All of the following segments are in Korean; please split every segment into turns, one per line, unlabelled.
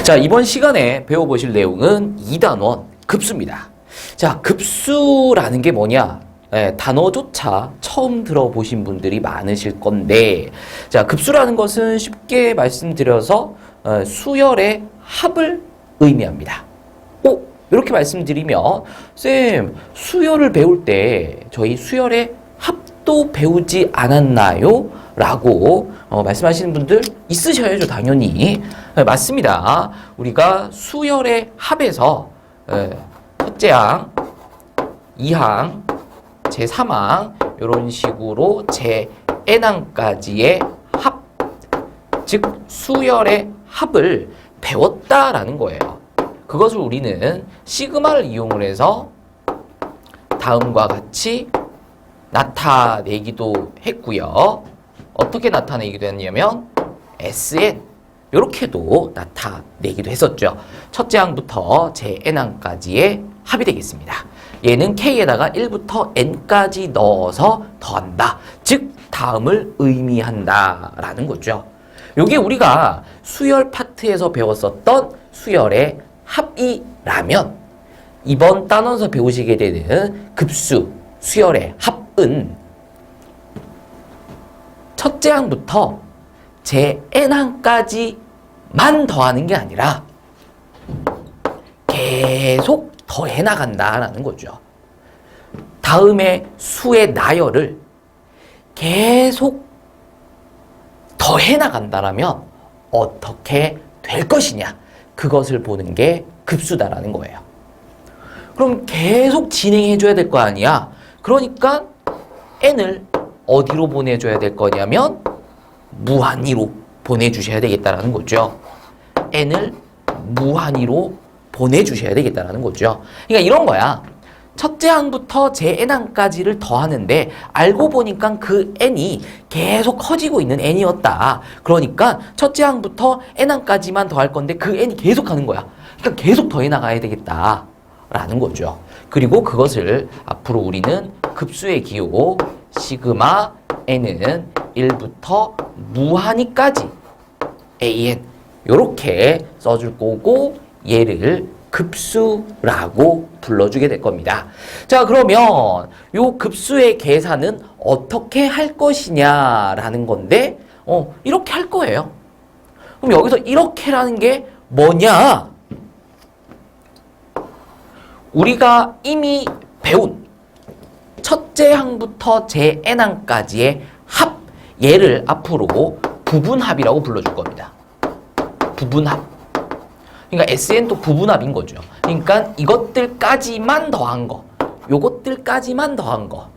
자, 이번 시간에 배워보실 내용은 2단원 급수입니다. 자, 급수라는 게 뭐냐? 단어조차 처음 들어보신 분들이 많으실 건데, 자, 급수라는 것은 쉽게 말씀드려서 수열의 합을 의미합니다. 이렇게 말씀드리면, 쌤, 수열을 배울 때 저희 수열의 합도 배우지 않았나요? 라고 말씀하시는 분들 있으셔야죠, 당연히. 맞습니다. 우리가 수열의 합에서 첫째 항, 2항, 제3항 이런 식으로 제 n항까지의 합, 즉 수열의 합을 배웠다라는 거예요. 그것을 우리는 시그마를 이용을 해서 다음과 같이 나타내기도 했고요. 어떻게 나타내기도 했냐면 SN 이렇게도 나타내기도 했었죠. 첫째 항부터 제 n항까지의 합이 되겠습니다. 얘는 K에다가 1부터 N까지 넣어서 더한다. 즉 다음을 의미한다 라는 거죠. 요게 우리가 수열 파트에서 배웠었던 수열의 합이라면 이번 단원서 배우시게 되는 급수 수열의 합은 첫째 항부터 제 n항까지만 더하는 게 아니라 계속 더해 나간다라는 거죠. 다음에 수의 나열을 계속 더해 나간다라면 어떻게 될 것이냐, 그것을 보는 게 급수다라는 거예요. 그럼 계속 진행해 줘야 될 거 아니야. 그러니까 n을 어디로 보내줘야 될 거냐면 무한히로 보내주셔야 되겠다라는 거죠. n을 무한히로 보내주셔야 되겠다라는 거죠. 그러니까 이런 거야. 첫째 항부터 제 n항까지를 더하는데 알고 보니까 그 n이 계속 커지고 있는 n이었다. 그러니까 첫째 항부터 n항까지만 더할 건데 그 n이 계속 가는 거야. 그러니까 계속 더해 나가야 되겠다라는 거죠. 그리고 그것을 앞으로 우리는 급수의 기호 시그마 n은 1부터 무한히까지 an 요렇게 써줄 거고 얘를 급수라고 불러주게 될 겁니다. 자, 그러면 요 급수의 계산은 어떻게 할 것이냐라는 건데 이렇게 할 거예요. 그럼 여기서 이렇게라는 게 뭐냐? 우리가 이미 배운 첫째 항부터 제 n항까지의 합, 얘를 앞으로 부분합이라고 불러줄 겁니다. 부분합. 그러니까 SN도 부분합인 거죠. 그러니까 이것들까지만 더한 거, 요것들까지만 더한 거,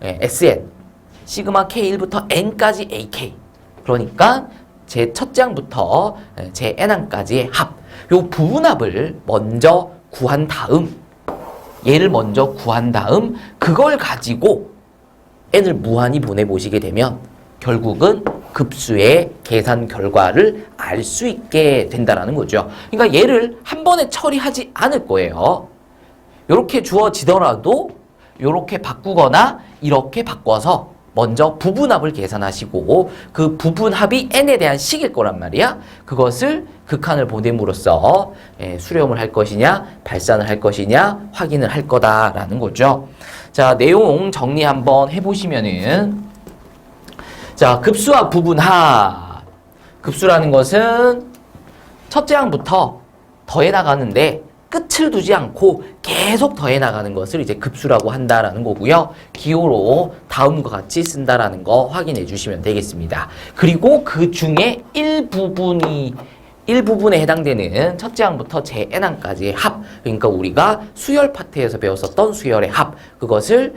SN, 시그마 K1부터 N까지 AK. 그러니까 제 첫째 항부터 제 n항까지의 합, 요 부분합을 먼저 구한 다음, 얘를 먼저 구한 다음 그걸 가지고 n을 무한히 보내보시게 되면 결국은 급수의 계산 결과를 알 수 있게 된다는 거죠. 그러니까 얘를 한 번에 처리하지 않을 거예요. 이렇게 주어지더라도 이렇게 바꾸거나 이렇게 바꿔서 먼저 부분합을 계산하시고 그 부분합이 n에 대한 식일 거란 말이야. 그것을 극한을 보냄으로써 수렴을 할 것이냐 발산을 할 것이냐 확인을 할 거다라는 거죠. 자, 내용 정리 한번 해보시면은, 자, 급수와 부분합. 급수라는 것은 첫째 항부터 더해 나가는데 끝을 두지 않고 계속 더해 나가는 것을 이제 급수라고 한다라는 거고요. 기호로 다음과 같이 쓴다라는 거 확인해 주시면 되겠습니다. 그리고 그 중에 일부분에 해당되는 첫째 항부터 제 n항까지의 합, 그러니까 우리가 수열 파트에서 배웠었던 수열의 합, 그것을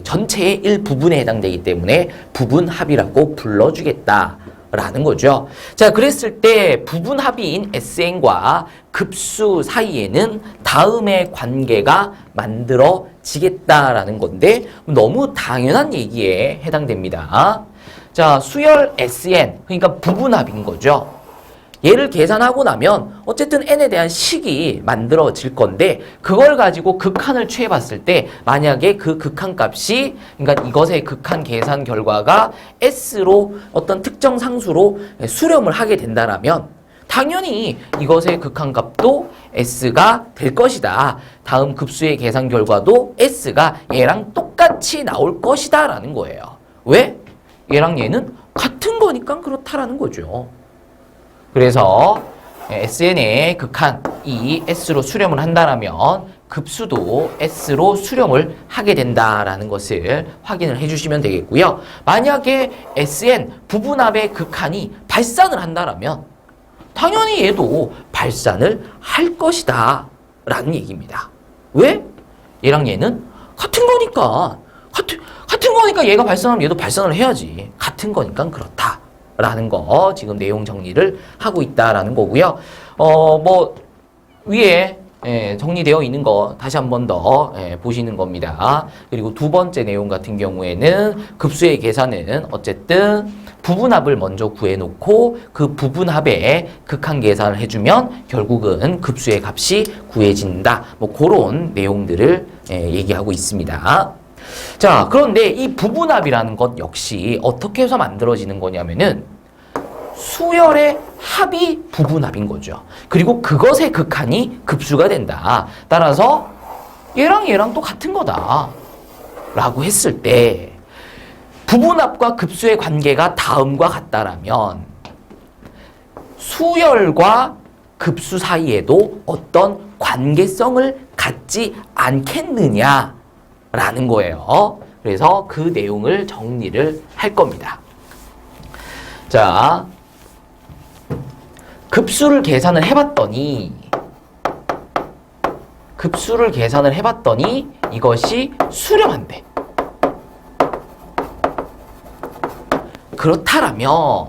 전체의 일부분에 해당되기 때문에 부분합이라고 불러주겠다라는 거죠. 자, 그랬을 때 부분합인 SN과 급수 사이에는 다음의 관계가 만들어지겠다라는 건데 너무 당연한 얘기에 해당됩니다. 자, 수열 SN, 그러니까 부분합인 거죠. 얘를 계산하고 나면 어쨌든 n에 대한 식이 만들어질 건데 그걸 가지고 극한을 취해봤을 때 만약에 그 극한값이, 그러니까 이것의 극한 계산 결과가 s로 어떤 특정 상수로 수렴을 하게 된다라면 당연히 이것의 극한값도 S가 될 것이다. 다음 급수의 계산 결과도 S가 얘랑 똑같이 나올 것이다 라는 거예요. 왜? 얘랑 얘는 같은 거니까 그렇다라는 거죠. 그래서 SN의 극한이 S로 수렴을 한다면 급수도 S로 수렴을 하게 된다라는 것을 확인을 해주시면 되겠고요. 만약에 SN 부분합의 극한이 발산을 한다면 당연히 얘도 발산을 할 것이다 라는 얘기입니다. 왜? 얘랑 얘는 같은 거니까 같은 거니까 얘가 발산하면 얘도 발산을 해야지. 같은 거니까 그렇다 라는 거 지금 내용 정리를 하고 있다라는 거고요. 뭐 위에 정리되어 있는 거 다시 한 번 더 보시는 겁니다. 그리고 두 번째 내용 같은 경우에는 급수의 계산은 어쨌든 부분합을 먼저 구해놓고 그 부분합의 극한 계산을 해주면 결국은 급수의 값이 구해진다. 뭐 그런 내용들을 얘기하고 있습니다. 자, 그런데 이 부분합이라는 것 역시 어떻게 해서 만들어지는 거냐면은 수열의 합이 부분합인 거죠. 그리고 그것의 극한이 급수가 된다. 따라서 얘랑 또 같은 거다 라고 했을 때 부분합과 급수의 관계가 다음과 같다라면 수열과 급수 사이에도 어떤 관계성을 갖지 않겠느냐라는 거예요. 그래서 그 내용을 정리를 할 겁니다. 자, 급수를 계산을 해봤더니 이것이 수렴한대. 그렇다라면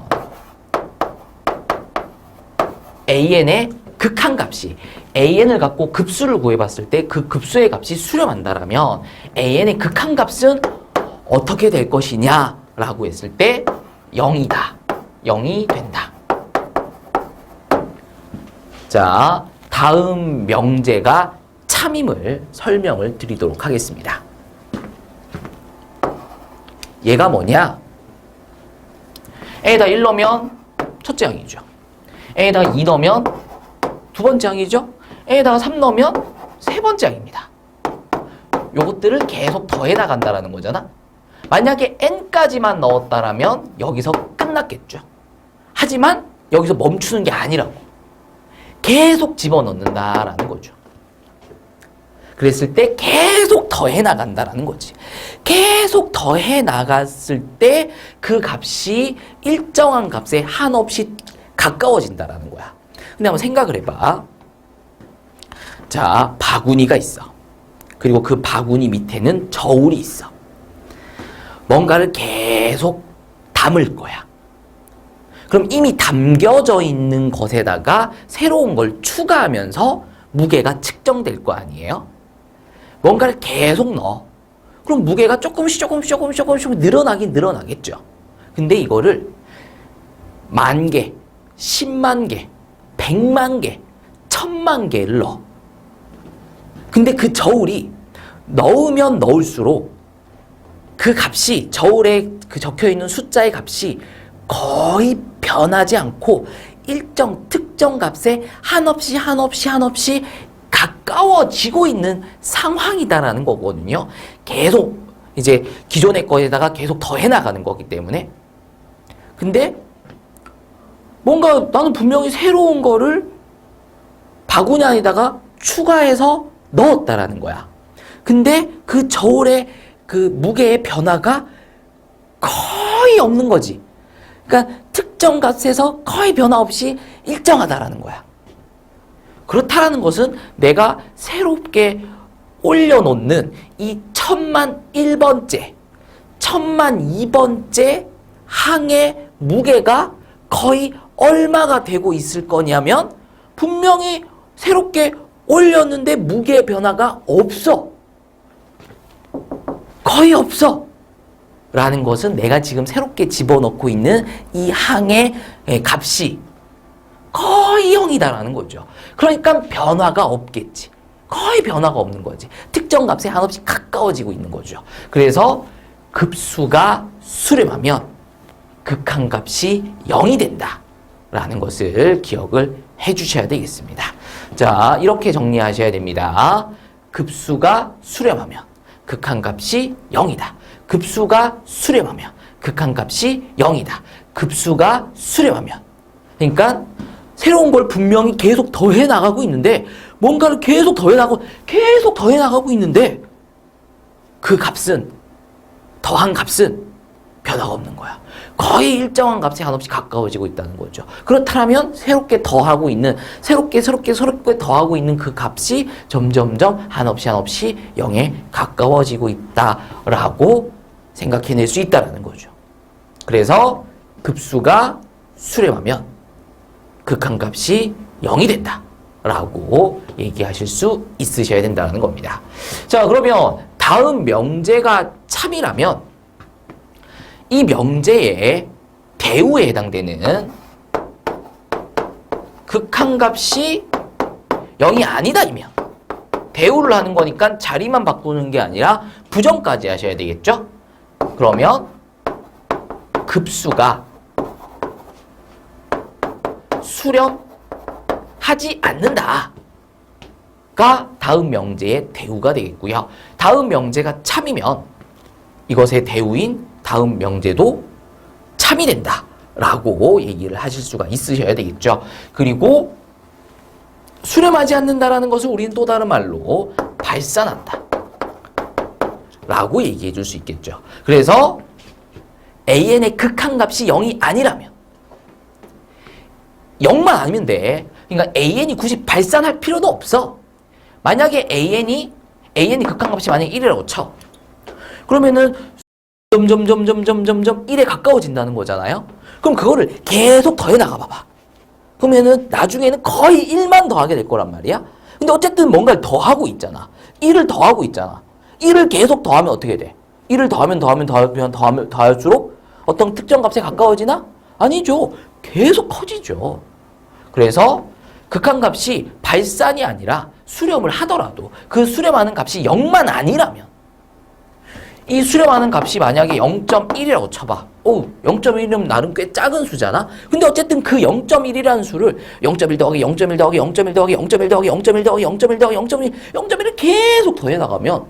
AN의 극한값이 AN을 갖고 급수를 구해봤을 때 그 급수의 값이 수렴한다라면 AN의 극한값은 어떻게 될 것이냐 라고 했을 때 0이다. 0이 된다. 자, 다음 명제가 참임을 설명을 드리도록 하겠습니다. 얘가 뭐냐? A에다 1 넣으면 첫째 항이죠. A에다 2 넣으면 두 번째 항이죠. A에다가 3 넣으면 세 번째 항입니다. 요것들을 계속 더해 나간다라는 거잖아. 만약에 n까지만 넣었다라면 여기서 끝났겠죠. 하지만 여기서 멈추는 게 아니라고. 계속 집어넣는다라는 거죠. 그랬을 때 계속 더해 나간다라는 거지. 계속 더해 나갔을 때 그 값이 일정한 값에 한없이 가까워진다라는 거야. 근데 한번 생각을 해봐. 자, 바구니가 있어. 그리고 그 바구니 밑에는 저울이 있어. 뭔가를 계속 담을 거야. 그럼 이미 담겨져 있는 것에다가 새로운 걸 추가하면서 무게가 측정될 거 아니에요? 뭔가를 계속 넣어. 그럼 무게가 조금씩 늘어나긴 늘어나겠죠. 근데 이거를 10,000개, 10만 개, 100만 개, 1000만 개를 넣어. 근데 그 저울이 넣으면 넣을수록 그 값이 저울에 그 적혀있는 숫자의 값이 거의 변하지 않고 일정 특정 값에 한없이 가까워지고 있는 상황이다라는 거거든요. 계속 이제 기존의 거에다가 계속 더해 나가는 거기 때문에. 근데 뭔가 나는 분명히 새로운 거를 바구니 안에다가 추가해서 넣었다라는 거야. 근데 그 저울의 그 무게의 변화가 거의 없는 거지. 그러니까 특정 값에서 거의 변화 없이 일정하다라는 거야. 그렇다라는 것은 내가 새롭게 올려놓는 이 1001번째, 1002번째 항의 무게가 거의 얼마가 되고 있을 거냐면 분명히 새롭게 올렸는데 무게 변화가 없어. 거의 없어. 라는 것은 내가 지금 새롭게 집어넣고 있는 이 항의 값이 거의 0이다라는 거죠. 그러니까 변화가 없겠지. 거의 변화가 없는 거지. 특정 값에 한없이 가까워지고 있는 거죠. 그래서 급수가 수렴하면 극한값이 0이 된다. 라는 것을 기억을 해 주셔야 되겠습니다. 자, 이렇게 정리하셔야 됩니다. 급수가 수렴하면 극한값이 0이다. 급수가 수렴하면 극한값이 0이다. 급수가 수렴하면. 그러니까 새로운 걸 분명히 계속 더해 나가고 있는데 뭔가를 계속 더해 나가고 있는데 그 값은 더한 값은 변화가 없는 거야. 거의 일정한 값에 한없이 가까워지고 있다는 거죠. 그렇다면 새롭게 더하고 있는 새롭게 더하고 있는 그 값이 점점점 한없이 0에 가까워지고 있다라고 생각해낼 수 있다는 거죠. 그래서 급수가 수렴하면 극한값이 0이 된다 라고 얘기하실 수 있으셔야 된다는 겁니다. 자, 그러면 다음 명제가 참이라면 이 명제의 대우에 해당되는 극한값이 0이 아니다이면 대우를 하는 거니까 자리만 바꾸는 게 아니라 부정까지 하셔야 되겠죠? 그러면 급수가 수렴하지 않는다가 다음 명제의 대우가 되겠고요. 다음 명제가 참이면 이것의 대우인 다음 명제도 참이 된다 라고 얘기를 하실 수가 있으셔야 되겠죠. 그리고 수렴하지 않는다라는 것을 우리는 또 다른 말로 발산한다 라고 얘기해 줄 수 있겠죠. 그래서 AN의 극한값이 0이 아니라면 0만 아니면 돼. 그러니까 AN이 굳이 발산할 필요도 없어. 만약에 AN이 극한값이 만약에 1이라고 쳐. 그러면은 점점 1에 가까워진다는 거잖아요. 그럼 그거를 계속 더해 나가 봐봐. 그러면은 나중에는 거의 1만 더하게 될 거란 말이야. 근데 어쨌든 뭔가를 더하고 있잖아. 1을 더하고 있잖아. 1을 계속 더하면 어떻게 돼? 1을 더할수록 어떤 특정 값에 가까워지나? 아니죠. 계속 커지죠. 그래서 극한값이 발산이 아니라 수렴을 하더라도 그 수렴하는 값이 0만 아니라면 이 수렴하는 값이 만약에 0.1이라고 쳐봐. 0.1이면 나름 꽤 작은 수잖아? 근데 어쨌든 그 0.1이라는 수를 0.1 더하기 0.1 더하기 0.1 더하기 0.1 더하기 0.1 더하기 0.1 더하기 0.1을 계속 더해 나가면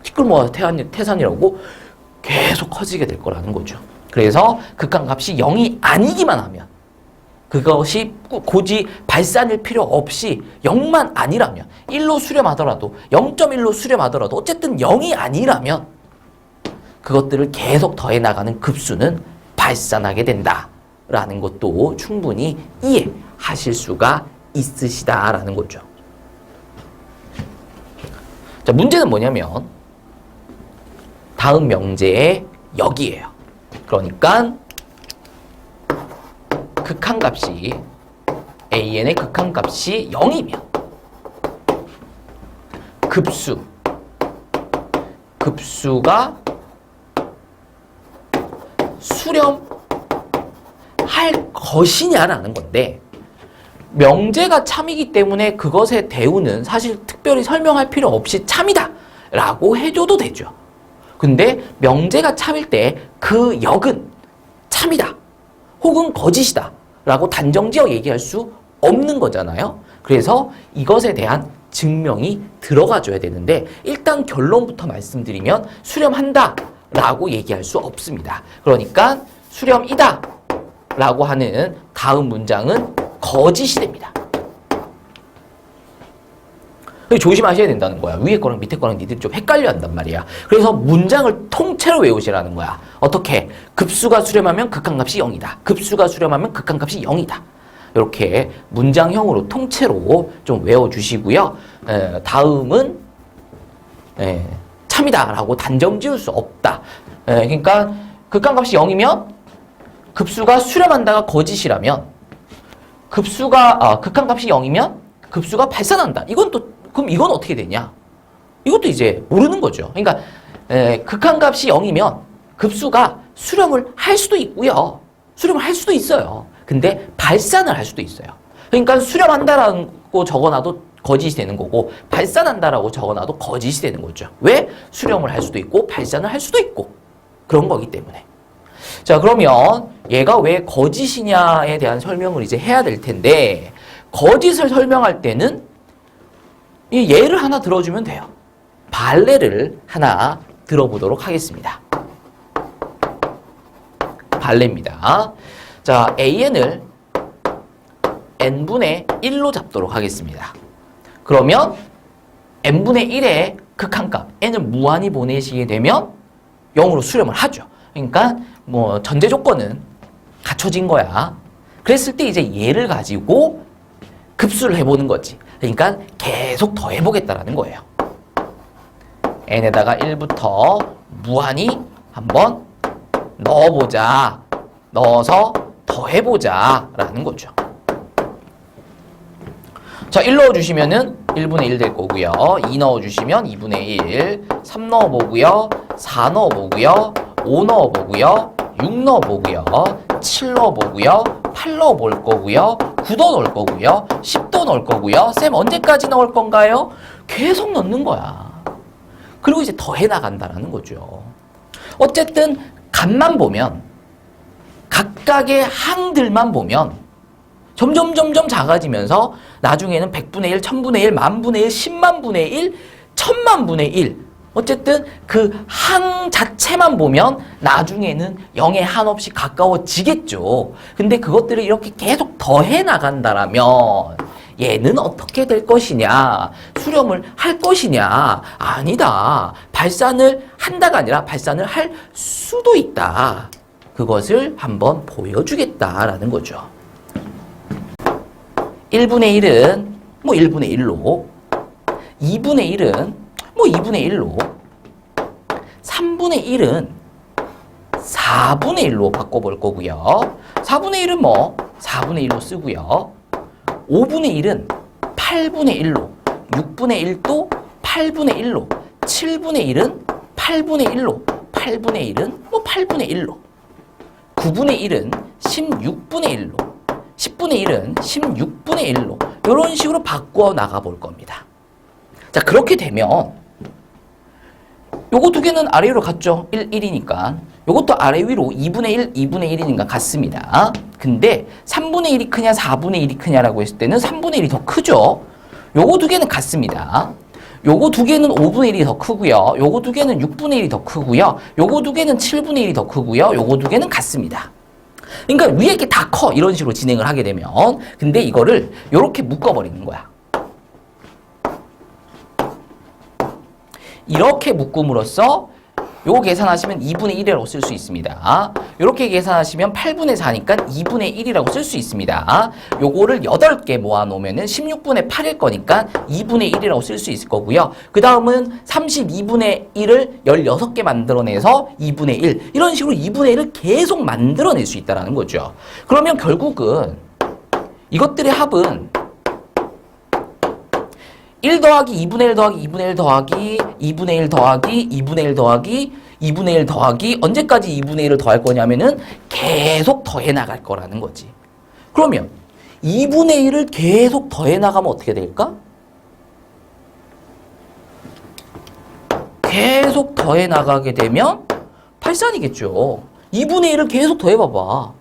티끌모아 태산이라고 계속 커지게 될 거라는 거죠. 그래서 극한값이 0이 아니기만 하면 그것이 굳이 발산일 필요 없이 0만 아니라면 1로 수렴하더라도 0.1로 수렴하더라도 어쨌든 0이 아니라면 그것들을 계속 더해 나가는 급수는 발산하게 된다라는 것도 충분히 이해하실 수가 있으시다라는 거죠. 자, 문제는 뭐냐면 다음 명제의 여기에요. 그러니까 극한값이 AN의 극한값이 0이면 급수가 수렴할 것이냐라는 건데 명제가 참이기 때문에 그것의 대우는 사실 특별히 설명할 필요 없이 참이다 라고 해줘도 되죠. 근데 명제가 참일 때 그 역은 참이다 혹은 거짓이다 라고 단정지어 얘기할 수 없는 거잖아요. 그래서 이것에 대한 증명이 들어가줘야 되는데 일단 결론부터 말씀드리면 수렴한다 라고 얘기할 수 없습니다. 그러니까 수렴이다 라고 하는 다음 문장은 거짓이 됩니다. 조심하셔야 된다는 거야. 위에 거랑 밑에 거랑 니들이 좀 헷갈려 한단 말이야. 그래서 문장을 통째로 외우시라는 거야. 어떻게? 급수가 수렴하면 극한값이 0이다. 급수가 수렴하면 극한값이 0이다. 이렇게 문장형으로 통째로 좀 외워주시고요. 다음은 참이다 라고 단정 지을 수 없다. 그러니까 극한값이 0이면 급수가 수렴한다가 거짓이라면 극한값이 0이면 급수가 발산한다. 그럼 이건 어떻게 되냐? 이것도 이제 모르는 거죠. 그러니까 극한값이 0이면 급수가 수렴을 할 수도 있고요. 수렴을 할 수도 있어요. 근데 발산을 할 수도 있어요. 그러니까 수렴한다라고 적어놔도 거짓이 되는 거고 발산한다라고 적어놔도 거짓이 되는 거죠. 왜? 수렴을 할 수도 있고 발산을 할 수도 있고 그런 거기 때문에. 자, 그러면 얘가 왜 거짓이냐에 대한 설명을 이제 해야 될 텐데, 거짓을 설명할 때는 이 예를 하나 들어주면 돼요. 발레를 하나 들어보도록 하겠습니다. 발레입니다. 자, an을 n분의 1로 잡도록 하겠습니다. 그러면 n분의 1의 극한값 n을 무한히 보내시게 되면 0으로 수렴을 하죠. 그러니까 뭐 전제 조건은 갖춰진 거야. 그랬을 때 이제 얘를 가지고 급수를 해보는 거지. 그러니까 계속 더해보겠다라는 거예요. n에다가 1부터 무한히 한번 넣어보자. 넣어서 더해보자 라는 거죠. 자, 1 넣어주시면은 1분의 1 될 거고요. 2 넣어주시면 2분의 1, 3 넣어보고요. 4 넣어보고요. 5 넣어보고요. 6 넣어보고요. 7 넣어보고요. 8 넣어볼 거고요. 9도 넣을 거고요. 10도 넣을 거고요. 쌤 언제까지 넣을 건가요? 계속 넣는 거야. 그리고 이제 더해 나간다라는 거죠. 어쨌든 값만 보면, 각각의 항들만 보면 점점 작아지면서 나중에는 100분의 1, 1000분의 1, 만분의 1, 10만분의 1, 1000만분의 1, 어쨌든 그 항 자체만 보면 나중에는 0에 한없이 가까워지겠죠. 근데 그것들을 이렇게 계속 더해 나간다라면 얘는 어떻게 될 것이냐? 수렴을 할 것이냐? 아니다. 발산을 한다가 아니라 발산을 할 수도 있다. 그것을 한번 보여주겠다라는 거죠. 1분의 1은 뭐 1분의 1로, 2분의 1은 뭐 2분의 1로, 3분의 1은 4분의 1로 바꿔볼 거고요. 4분의 1은 뭐 4분의 1로 쓰고요. 5분의 1은 8분의 1로, 6분의 1도 8분의 1로, 7분의 1은 8분의 1로, 8분의 1은 뭐 8분의 1로, 9분의 1은 16분의 1로, 10분의 1은 16분의 1로 이런 식으로 바꿔 나가 볼 겁니다. 자, 그렇게 되면 요거 두 개는 아래 위로 갔죠. 1, 1이니까. 요것도 아래 위로 2분의 1, 2분의 1이니까 같습니다. 근데 3분의 1이 크냐 4분의 1이 크냐라고 했을 때는 3분의 1이 더 크죠. 요거 두 개는 같습니다. 요거 두 개는 5분의 1이 더 크고요. 요거 두 개는 6분의 1이 더 크고요. 요거 두 개는 7분의 1이 더 크고요. 요거 두 개는 같습니다. 그러니까 위에 게 다 커. 이런 식으로 진행을 하게 되면. 근데 이거를 요렇게 묶어버리는 거야. 이렇게 묶음으로써 요거 계산하시면 2분의 1이라고 쓸 수 있습니다. 이렇게 계산하시면 8분의 4니까 2분의 1이라고 쓸 수 있습니다. 요거를 8개 모아놓으면 16분의 8일 거니까 2분의 1이라고 쓸 수 있을 거고요. 그 다음은 32분의 1을 16개 만들어내서 2분의 1. 이런 식으로 2분의 1을 계속 만들어낼 수 있다는 거죠. 그러면 결국은 이것들의 합은 1 더하기 2분의 1 더하기 2분의 1 더하기 2분의 1 더하기 2분의 1 더하기 2분의 1 더하기 언제까지 2분의 1을 더할 거냐면은 계속 더해 나갈 거라는 거지. 그러면 2분의 1을 계속 더해 나가면 어떻게 될까? 계속 더해 나가게 되면 발산이겠죠. 2분의 1을 계속 더해 봐봐.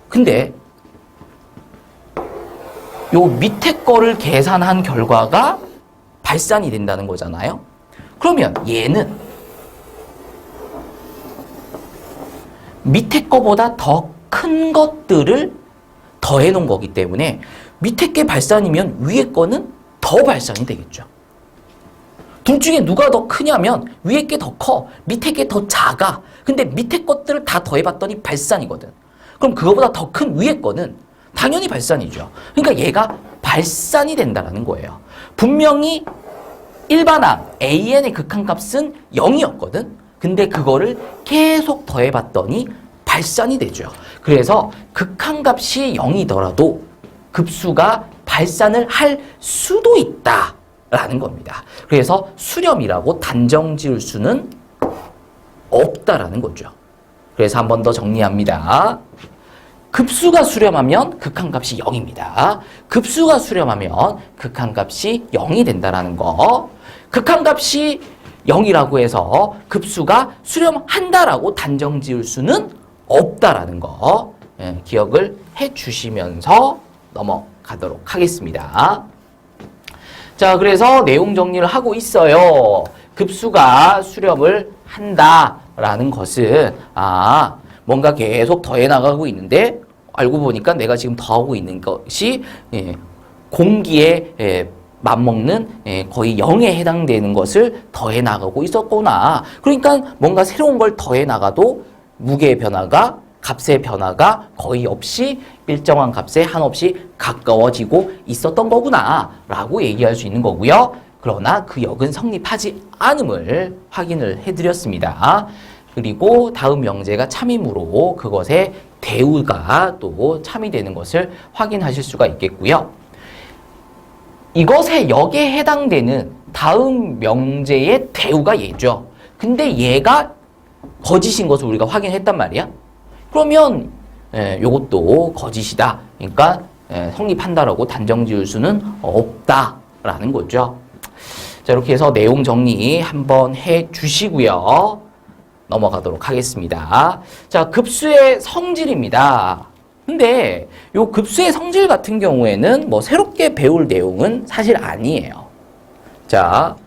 근데 요 밑에 거를 계산한 결과가 발산이 된다는 거잖아요. 그러면 얘는 밑에 거보다 더 큰 것들을 더해 놓은 거기 때문에 밑에 게 발산이면 위에 거는 더 발산이 되겠죠. 둘 중에 누가 더 크냐면 위에 게 더 커, 밑에 게 더 작아. 근데 밑에 것들을 다 더해봤더니 발산이거든. 그럼 그거보다 더 큰 위에 거는 당연히 발산이죠. 그러니까 얘가 발산이 된다는 거예요. 분명히 일반항 AN의 극한값은 0이었거든. 근데 그거를 계속 더해봤더니 발산이 되죠. 그래서 극한값이 0이더라도 급수가 발산을 할 수도 있다라는 겁니다. 그래서 수렴이라고 단정 지을 수는 없다라는 거죠. 그래서 한 번 더 정리합니다. 급수가 수렴하면 극한값이 0입니다. 급수가 수렴하면 극한값이 0이 된다는 거. 극한값이 0이라고 해서 급수가 수렴한다라고 단정 지을 수는 없다라는 거 기억을 해 주시면서 넘어가도록 하겠습니다. 자, 그래서 내용 정리를 하고 있어요. 급수가 수렴을 한다라는 것은 뭔가 계속 더해 나가고 있는데 알고 보니까 내가 지금 더하고 있는 것이 공기에 맞먹는 거의 0에 해당되는 것을 더해 나가고 있었구나. 그러니까 뭔가 새로운 걸 더해 나가도 무게의 변화가 값의 변화가 거의 없이 일정한 값에 한없이 가까워지고 있었던 거구나 라고 얘기할 수 있는 거고요. 그러나 그 역은 성립하지 않음을 확인을 해드렸습니다. 그리고 다음 명제가 참이므로 그것의 대우가 또 참이 되는 것을 확인하실 수가 있겠고요. 이것의 역에 해당되는 다음 명제의 대우가 얘죠. 근데 얘가 거짓인 것을 우리가 확인했단 말이야. 그러면 요것도 거짓이다. 그러니까 성립한다라고 단정 지을 수는 없다라는 거죠. 자, 이렇게 해서 내용 정리 한번 해 주시고요. 넘어가도록 하겠습니다. 자, 급수의 성질입니다. 근데 요 급수의 성질 같은 경우에는 뭐 새롭게 배울 내용은 사실 아니에요. 자,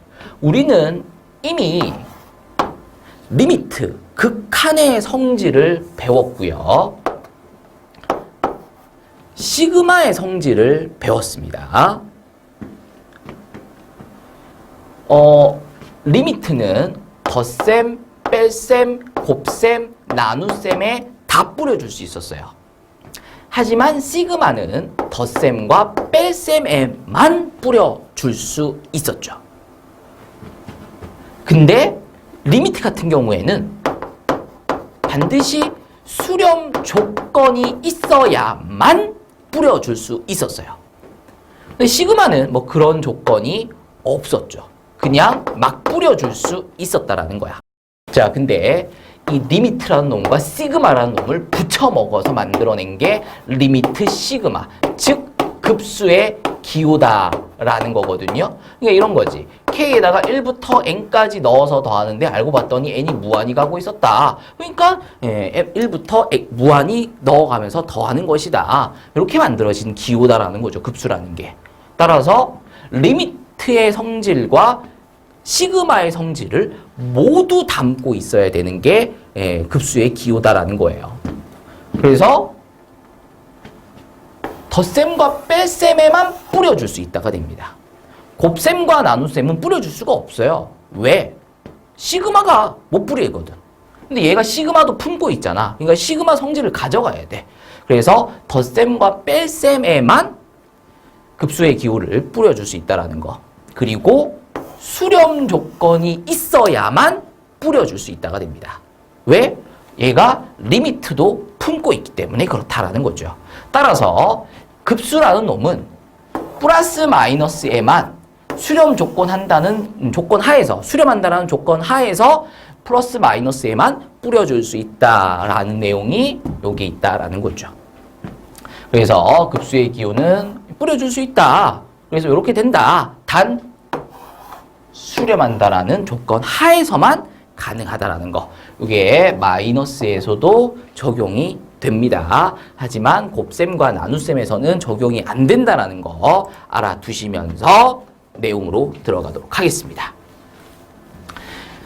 우리는 이미 리미트, 극한의 성질을 배웠고요. 시그마의 성질을 배웠습니다. 리미트는 덧셈, 뺄셈, 곱셈, 나눗셈에 다 뿌려줄 수 있었어요. 하지만 시그마는 덧셈과 뺄셈에만 뿌려줄 수 있었죠. 근데 리미트 같은 경우에는 반드시 수렴 조건이 있어야만 뿌려줄 수 있었어요. 근데 시그마는 뭐 그런 조건이 없었죠. 그냥 막 뿌려줄 수 있었다라는 거야. 자, 근데 이 리미트라는 놈과 시그마라는 놈을 붙여 먹어서 만들어낸 게 리미트 시그마, 즉 급수의 기호다라는 거거든요. 그러니까 이런 거지. K에다가 1부터 N까지 넣어서 더하는데 알고 봤더니 N이 무한히 가고 있었다. 그러니까 1부터 무한히 넣어가면서 더하는 것이다. 이렇게 만들어진 기호다라는 거죠. 급수라는 게. 따라서 리미트의 성질과 시그마의 성질을 모두 담고 있어야 되는 게 급수의 기호다라는 거예요. 그래서 덧셈과 뺄셈에만 뿌려줄 수 있다가 됩니다. 곱셈과 나눗셈은 뿌려줄 수가 없어요. 왜? 시그마가 못 뿌리거든. 근데 얘가 시그마도 품고 있잖아. 그러니까 시그마 성질을 가져가야 돼. 그래서 덧셈과 뺄셈에만 급수의 기호를 뿌려줄 수 있다는 거. 그리고 수렴 조건이 있어야만 뿌려줄 수 있다가 됩니다. 왜? 얘가 리미트도 품고 있기 때문에 그렇다라는 거죠. 따라서 급수라는 놈은 플러스 마이너스에만 수렴 조건한다는 조건 하에서 수렴한다는 조건 하에서 플러스 마이너스에만 뿌려줄 수 있다라는 내용이 여기 있다라는 거죠. 그래서 급수의 기호는 뿌려줄 수 있다. 그래서 이렇게 된다. 단 수렴한다라는 조건 하에서만 가능하다라는 거. 이게 마이너스에서도 적용이 됩니다. 하지만 곱셈과 나눗셈에서는 적용이 안 된다라는 거 알아두시면서 내용으로 들어가도록 하겠습니다.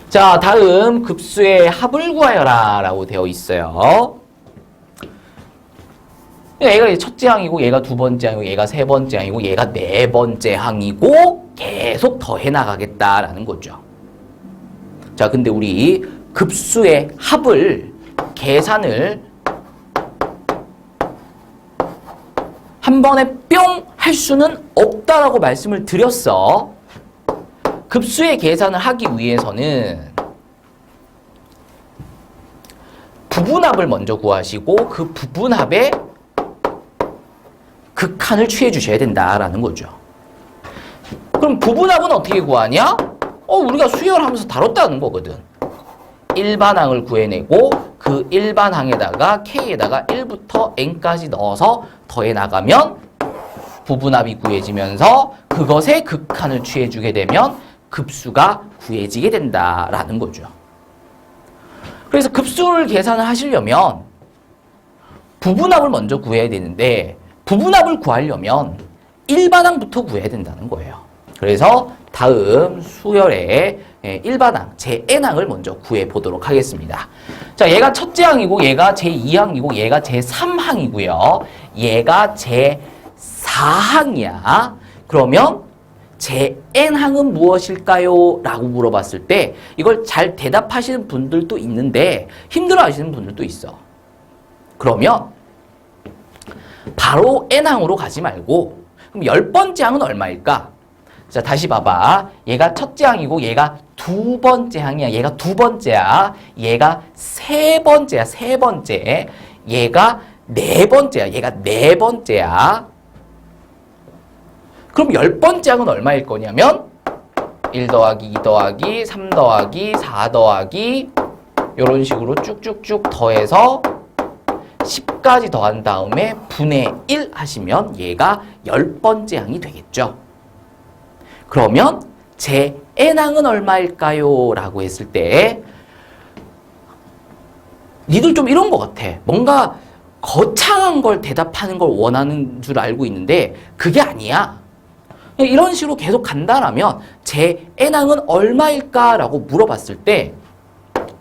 자, 다음 급수의 합을 구하여라 라고 되어 있어요. 얘가 첫째 항이고 얘가 두 번째 항이고 얘가 세 번째 항이고 얘가 네 번째 항이고 계속 더해 나가겠다라는 거죠. 자, 근데 우리 급수의 합을 계산을 한 번에 뿅 할 수는 없다라고 말씀을 드렸어. 급수의 계산을 하기 위해서는 부분합을 먼저 구하시고 그 부분합의 극한을 취해 주셔야 된다라는 거죠. 그럼 부분합은 어떻게 구하냐? 우리가 수열하면서 다뤘다는 거거든. 일반항을 구해내고 그 일반항에다가 K에다가 1부터 N까지 넣어서 더해 나가면 부분합이 구해지면서 그것의 극한을 취해주게 되면 급수가 구해지게 된다라는 거죠. 그래서 급수를 계산을 하시려면 부분합을 먼저 구해야 되는데 부분합을 구하려면 일반항부터 구해야 된다는 거예요. 그래서 다음 수열의 일반항 제-n항을 먼저 구해보도록 하겠습니다. 자, 얘가 첫째 항이고 얘가 제2항이고 얘가 제3항이고요. 얘가 제4항이야. 그러면 제-n항은 무엇일까요? 라고 물어봤을 때 이걸 잘 대답하시는 분들도 있는데 힘들어하시는 분들도 있어. 그러면 바로 n항으로 가지 말고 그럼 10번째 항은 얼마일까? 자, 다시 봐봐. 얘가 첫째 항이고 얘가 두 번째 항이야. 얘가 두 번째야. 얘가 세 번째야. 세 번째. 얘가 네 번째야. 얘가 네 번째야. 그럼 10번째 항은 얼마일 거냐면 1 더하기 2 더하기 3 더하기 4 더하기 이런 식으로 쭉쭉쭉 더해서 10까지 더한 다음에 분의 1 하시면 얘가 10번째 항이 되겠죠. 그러면 제 n항은 얼마일까요? 라고 했을 때 니들 좀 이런 것 같아. 뭔가 거창한 걸 대답하는 걸 원하는 줄 알고 있는데 그게 아니야. 이런 식으로 계속 간다라면 제 n항은 얼마일까? 라고 물어봤을 때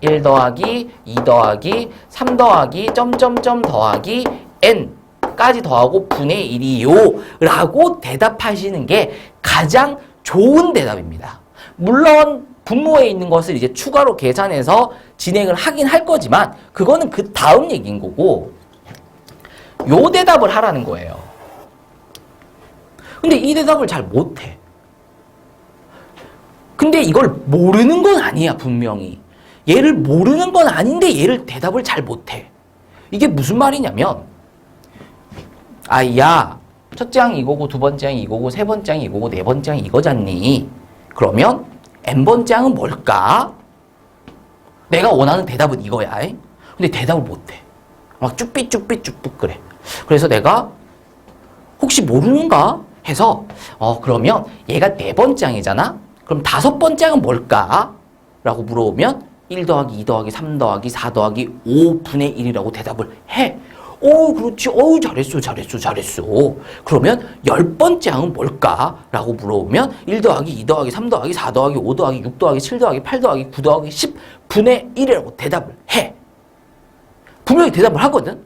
1 더하기 2 더하기 3 더하기 점점점 더하기 n까지 더하고 분의 1이요 라고 대답하시는 게 가장 좋은 대답입니다. 물론 분모에 있는 것을 이제 추가로 계산해서 진행을 하긴 할 거지만 그거는 그 다음 얘기인 거고 요 대답을 하라는 거예요. 근데 이 대답을 잘 못해. 근데 이걸 모르는 건 아니야, 분명히. 얘를 모르는 건 아닌데 얘를 대답을 잘 못해. 이게 무슨 말이냐면 야, 첫째 항이 이거고 두 번째 항이 이거고 세 번째 항이 이거고 네 번째 항이 이거잖니. 그러면 n번째 항은 뭘까? 내가 원하는 대답은 이거야. 근데 대답을 못해. 막 쭈삐쭈삐쭈삐 그래. 그래서 내가 혹시 모르는가 해서 그러면 얘가 네 번째 항이잖아? 그럼 다섯 번째 항은 뭘까? 라고 물어보면 1 더하기 2 더하기 3 더하기 4 더하기 5분의 1이라고 대답을 해. 그렇지. 잘했어. 그러면 10번째 항은 뭘까? 라고 물어보면 1 더하기 2 더하기 3 더하기 4 더하기 5 더하기 6 더하기 7 더하기 8 더하기 9 더하기 10분의 1이라고 대답을 해. 분명히 대답을 하거든?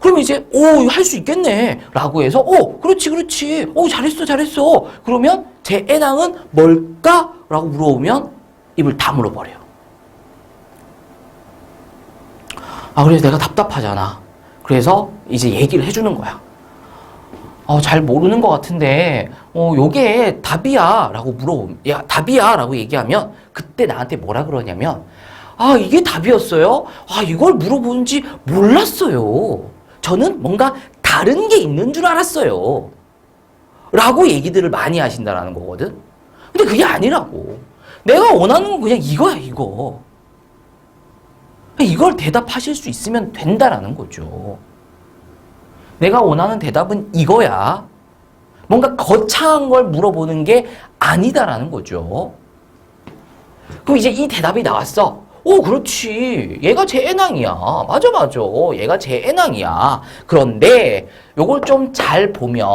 그러면 이제 할 수 있겠네 라고 해서 그렇지 잘했어 그러면 제 n항은 뭘까? 라고 물어보면 입을 다물어버려요. 그래서 내가 답답하잖아. 그래서 이제 얘기를 해주는 거야. 잘 모르는 것 같은데 요게 답이야 라고 물어보면 야 답이야 라고 얘기하면 그때 나한테 뭐라 그러냐면 이게 답이었어요? 이걸 물어보는지 몰랐어요. 저는 뭔가 다른 게 있는 줄 알았어요. 라고 얘기들을 많이 하신다는 거거든. 근데 그게 아니라고. 내가 원하는 건 그냥 이거야, 이거. 이걸 대답하실 수 있으면 된다라는 거죠. 내가 원하는 대답은 이거야. 뭔가 거창한 걸 물어보는 게 아니다라는 거죠. 그럼 이제 이 대답이 나왔어. 그렇지. 얘가 제 n항이야. 맞아. 얘가 제 n항이야. 그런데 요걸 좀 잘 보면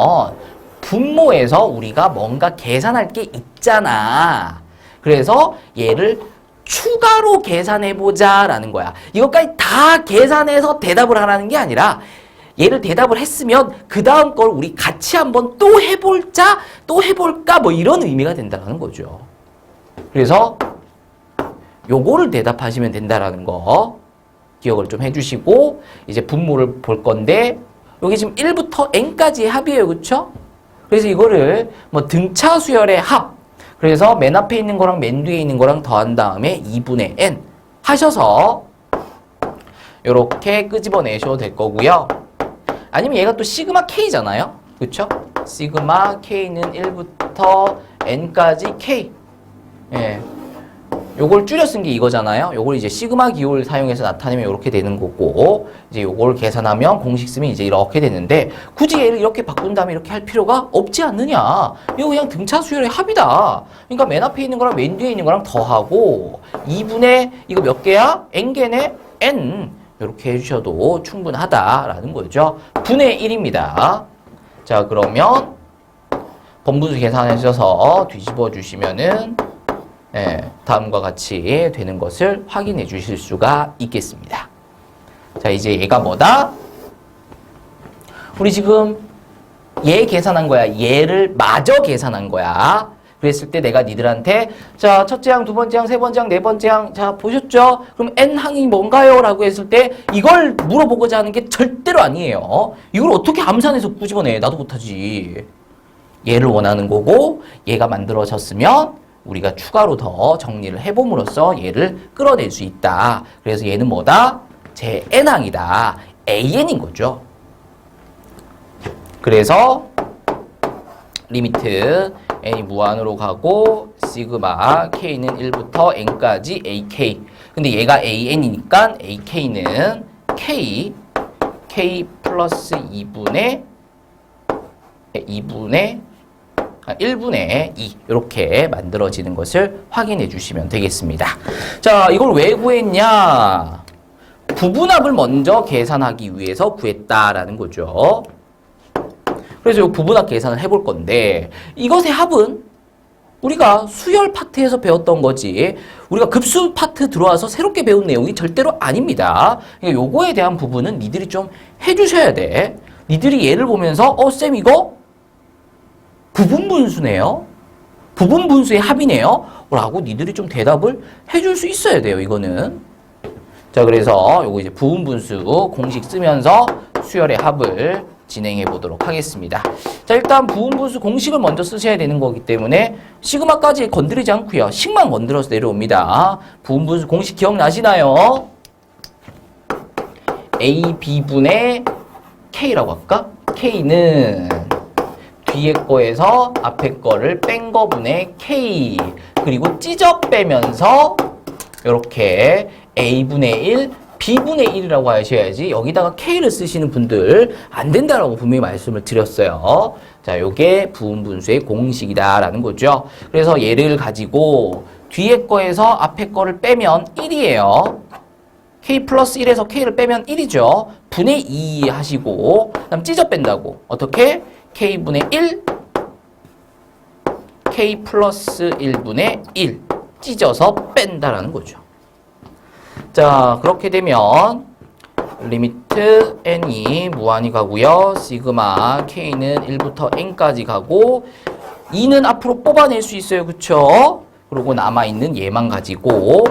분모에서 우리가 뭔가 계산할 게 있잖아. 그래서 얘를 추가로 계산해보자 라는 거야. 이것까지 다 계산해서 대답을 하라는 게 아니라 얘를 대답을 했으면 그 다음 걸 우리 같이 한번 또 해볼까 뭐 이런 의미가 된다는 거죠. 그래서 요거를 대답하시면 된다라는 거 기억을 좀 해주시고 이제 분모를 볼 건데 여기 지금 1부터 n까지의 합이에요. 그쵸? 그래서 이거를 뭐 등차 수열의 합 그래서 맨 앞에 있는 거랑 맨 뒤에 있는 거랑 더한 다음에 2분의 n 하셔서 요렇게 끄집어내셔도 될 거고요. 아니면 얘가 또 시그마 k잖아요. 그쵸? 시그마 k는 1부터 n까지 k 요걸 줄여 쓴 게 이거잖아요. 요걸 이제 시그마 기호를 사용해서 나타내면 이렇게 되는 거고, 이제 요걸 계산하면 공식 쓰면 이제 이렇게 되는데, 굳이 얘를 이렇게 바꾼 다음에 이렇게 할 필요가 없지 않느냐. 이거 그냥 등차 수열의 합이다. 그러니까 맨 앞에 있는 거랑 맨 뒤에 있는 거랑 더하고, 2분의 이거 몇 개야? n개네? n. 이렇게 해주셔도 충분하다라는 거죠. 분의 1입니다. 자, 그러면 번분수 계산해 주셔서 뒤집어 주시면은 다음과 같이 되는 것을 확인해 주실 수가 있겠습니다. 자, 이제 얘가 뭐다? 우리 지금 얘 계산한 거야. 얘를 마저 계산한 거야. 그랬을 때 내가 니들한테 자, 첫째 항, 두 번째 항, 세 번째 항, 네 번째 항 자, 보셨죠? 그럼 n항이 뭔가요? 라고 했을 때 이걸 물어보고자 하는 게 절대로 아니에요. 이걸 어떻게 암산해서 꾸집어내? 나도 못하지. 얘를 원하는 거고 얘가 만들어졌으면 우리가 추가로 더 정리를 해봄으로써 얘를 끌어낼 수 있다. 그래서 얘는 뭐다? 제 n항이다. an인 거죠. 그래서 리미트 n이 무한으로 가고 시그마 k는 1부터 n까지 ak. 근데 얘가 an이니까 ak는 k 플러스 1분의 2 이렇게 만들어지는 것을 확인해 주시면 되겠습니다. 자, 이걸 왜 구했냐? 부분합을 먼저 계산하기 위해서 구했다라는 거죠. 그래서 이 부분합 계산을 해볼 건데 이것의 합은 우리가 수열 파트에서 배웠던 거지 우리가 급수 파트 들어와서 새롭게 배운 내용이 절대로 아닙니다. 그러니까 요거에 대한 부분은 니들이 좀 해주셔야 돼. 니들이 얘를 보면서 쌤 이거 부분분수네요. 부분분수의 합이네요. 라고 니들이 좀 대답을 해줄 수 있어야 돼요. 이거는. 자, 그래서 요거 이제 부분분수 공식 쓰면서 수열의 합을 진행해 보도록 하겠습니다. 자, 일단 부분분수 공식을 먼저 쓰셔야 되는 거기 때문에 시그마까지 건드리지 않고요. 식만 건드려서 내려옵니다. 부분분수 공식 기억나시나요? a, b분의 k라고 할까? k는 뒤에 거에서 앞에 거를 뺀 거분의 k 그리고 찢어 빼면서 이렇게 a분의 1 b분의 1이라고 하셔야지 여기다가 k를 쓰시는 분들 안 된다라고 분명히 말씀을 드렸어요. 자, 요게 부분분수의 공식이다라는 거죠. 그래서 얘를 가지고 뒤에 거에서 앞에 거를 빼면 1이에요. k 플러스 1에서 k를 빼면 1이죠. 분의 2 하시고 그다음 찢어 뺀다고. 어떻게? k분의 1 k 플러스 1분의 1 찢어서 뺀다라는 거죠. 자, 그렇게 되면 리미트 n이 무한히 가고요. 시그마 k는 1부터 n까지 가고 2는 앞으로 뽑아낼 수 있어요. 그쵸? 그리고 남아있는 얘만 가지고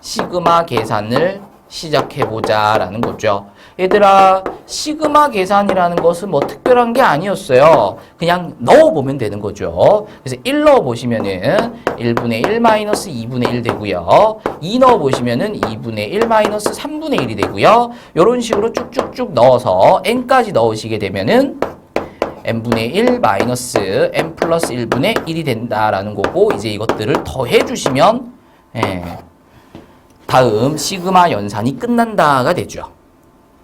시그마 계산을 시작해보자 라는 거죠. 얘들아, 시그마 계산이라는 것은 뭐 특별한 게 아니었어요. 그냥 넣어보면 되는 거죠. 그래서 1 넣어보시면은 1분의 1 마이너스 2분의 1 되고요. 2 넣어보시면은 2분의 1 마이너스 3분의 1이 되고요. 이런 식으로 쭉쭉쭉 넣어서 n까지 넣으시게 되면은 n분의 1 마이너스 n 플러스 1분의 1이 된다라는 거고 이제 이것들을 더해주시면 다음 시그마 연산이 끝난다가 되죠.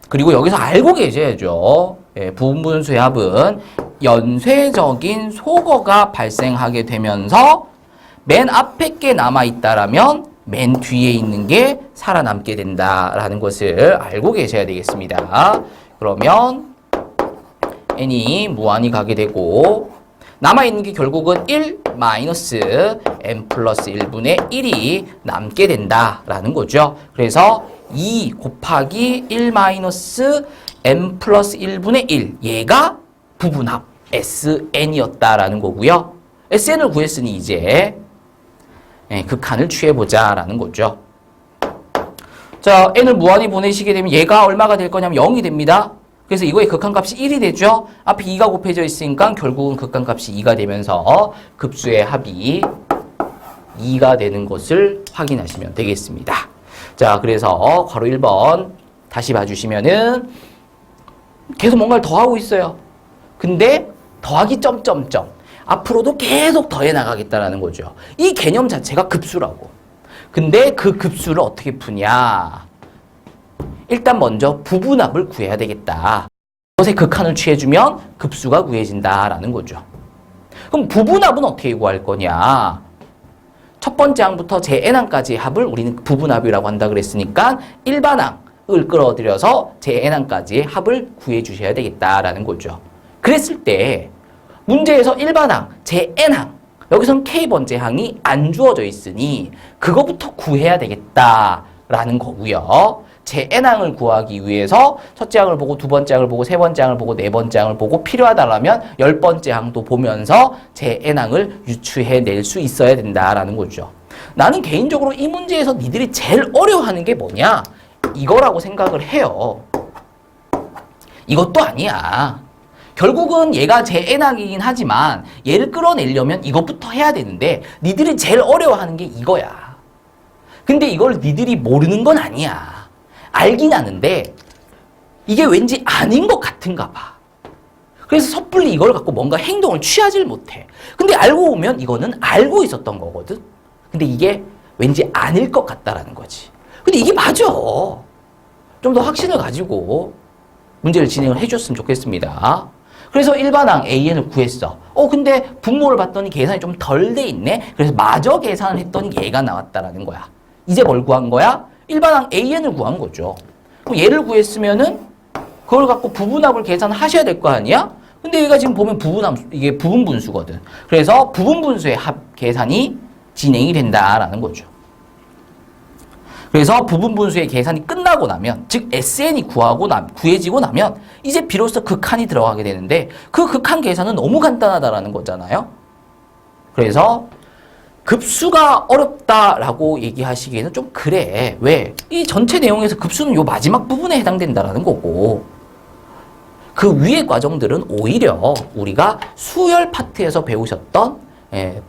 그리고 여기서 알고 계셔야죠. 부분분수의 합은 연쇄적인 소거가 발생하게 되면서 맨 앞에 게 남아있다라면 맨 뒤에 있는 게 살아남게 된다라는 것을 알고 계셔야 되겠습니다. 그러면 n이 무한히 가게 되고 남아있는 게 결국은 1 마이너스 n 플러스 1분의 1이 남게 된다라는 거죠. 그래서 2 곱하기 1 마이너스 n 플러스 1분의 1 얘가 부분합 SN이었다라는 거고요. SN을 구했으니 이제 극한을 취해보자 라는 거죠. 자, n을 무한히 보내시게 되면 얘가 얼마가 될 거냐면 0이 됩니다. 그래서 이거의 극한값이 1이 되죠. 앞에 2가 곱해져 있으니까 결국은 극한값이 2가 되면서 급수의 합이 2가 되는 것을 확인하시면 되겠습니다. 자, 그래서 괄호 1번 다시 봐주시면은 계속 뭔가를 더하고 있어요. 근데 더하기 점점점 앞으로도 계속 더해 나가겠다라는 거죠. 이 개념 자체가 급수라고. 근데 그 급수를 어떻게 푸냐? 일단 먼저 부분합을 구해야 되겠다. 이것의 극한을 취해주면 급수가 구해진다라는 거죠. 그럼 부분합은 어떻게 구할 거냐? 첫 번째 항부터 제n항까지의 합을 우리는 부분합이라고 한다 그랬으니까 일반항을 끌어들여서 제n항까지의 합을 구해주셔야 되겠다라는 거죠. 그랬을 때 문제에서 일반항, 제n항, 여기서는 k번째 항이 안 주어져 있으니 그거부터 구해야 되겠다라는 거고요. 제n항을 구하기 위해서 첫째 항을 보고 두 번째 항을 보고 세 번째 항을 보고 네 번째 항을 보고 필요하다면 10번째 항도 보면서 제n항을 유추해낼 수 있어야 된다라는 거죠. 나는 개인적으로 이 문제에서 니들이 제일 어려워하는 게 뭐냐? 이거라고 생각을 해요. 이것도 아니야. 결국은 얘가 제n항이긴 하지만 얘를 끌어내려면 이것부터 해야 되는데 니들이 제일 어려워하는 게 이거야. 근데 이걸 니들이 모르는 건 아니야. 알긴 아는데 이게 왠지 아닌 것 같은가 봐. 그래서 섣불리 이걸 갖고 뭔가 행동을 취하질 못해. 근데 알고 보면 이거는 알고 있었던 거거든. 근데 이게 왠지 아닐 것 같다라는 거지. 근데 이게 맞아. 좀 더 확신을 가지고 문제를 진행을 해줬으면 좋겠습니다. 그래서 일반항 AN을 구했어. 근데 분모를 봤더니 계산이 좀 덜 돼 있네. 그래서 마저 계산을 했더니 얘가 나왔다라는 거야. 이제 뭘 구한 거야? 일반항 AN을 구한 거죠. 그럼 얘를 구했으면은 그걸 갖고 부분합을 계산하셔야 될 거 아니야? 근데 얘가 지금 보면 이게 부분분수거든. 그래서 부분분수의 합 계산이 진행이 된다라는 거죠. 그래서 부분분수의 계산이 끝나고 나면, 즉 SN이 구해지고 나면 이제 비로소 극한이 들어가게 되는데 그 극한 계산은 너무 간단하다라는 거잖아요. 그래서 급수가 어렵다라고 얘기하시기에는 좀 그래. 왜? 이 전체 내용에서 급수는 요 마지막 부분에 해당된다라는 거고 그 위의 과정들은 오히려 우리가 수열 파트에서 배우셨던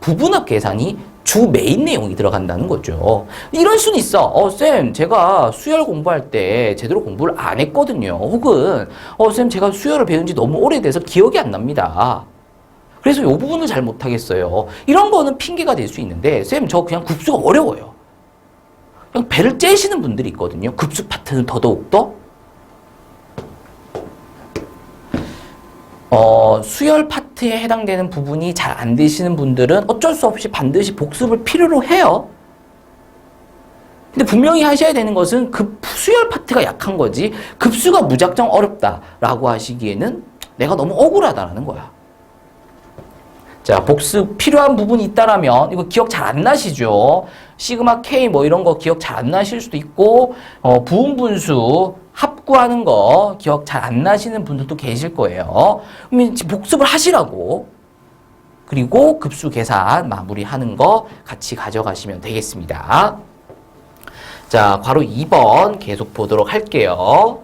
부분합 계산이 주 메인 내용이 들어간다는 거죠. 이럴 수는 있어. 쌤, 제가 수열 공부할 때 제대로 공부를 안 했거든요. 혹은 쌤, 제가 수열을 배운 지 너무 오래돼서 기억이 안 납니다. 그래서 이 부분을 잘 못하겠어요. 이런 거는 핑계가 될 수 있는데 쌤, 저 그냥 급수가 어려워요. 그냥 배를 째시는 분들이 있거든요. 급수 파트는 더더욱더. 수열 파트에 해당되는 부분이 잘 안 되시는 분들은 어쩔 수 없이 반드시 복습을 필요로 해요. 근데 분명히 하셔야 되는 것은 수열 파트가 약한 거지 급수가 무작정 어렵다라고 하시기에는 내가 너무 억울하다라는 거야. 자, 복습 필요한 부분이 있다라면 이거 기억 잘 안 나시죠? 시그마 K 뭐 이런 거 기억 잘 안 나실 수도 있고 부분분수 합구하는 거 기억 잘 안 나시는 분들도 계실 거예요. 그러면 복습을 하시라고. 그리고 급수 계산 마무리하는 거 같이 가져가시면 되겠습니다. 자, 괄호 2번 계속 보도록 할게요.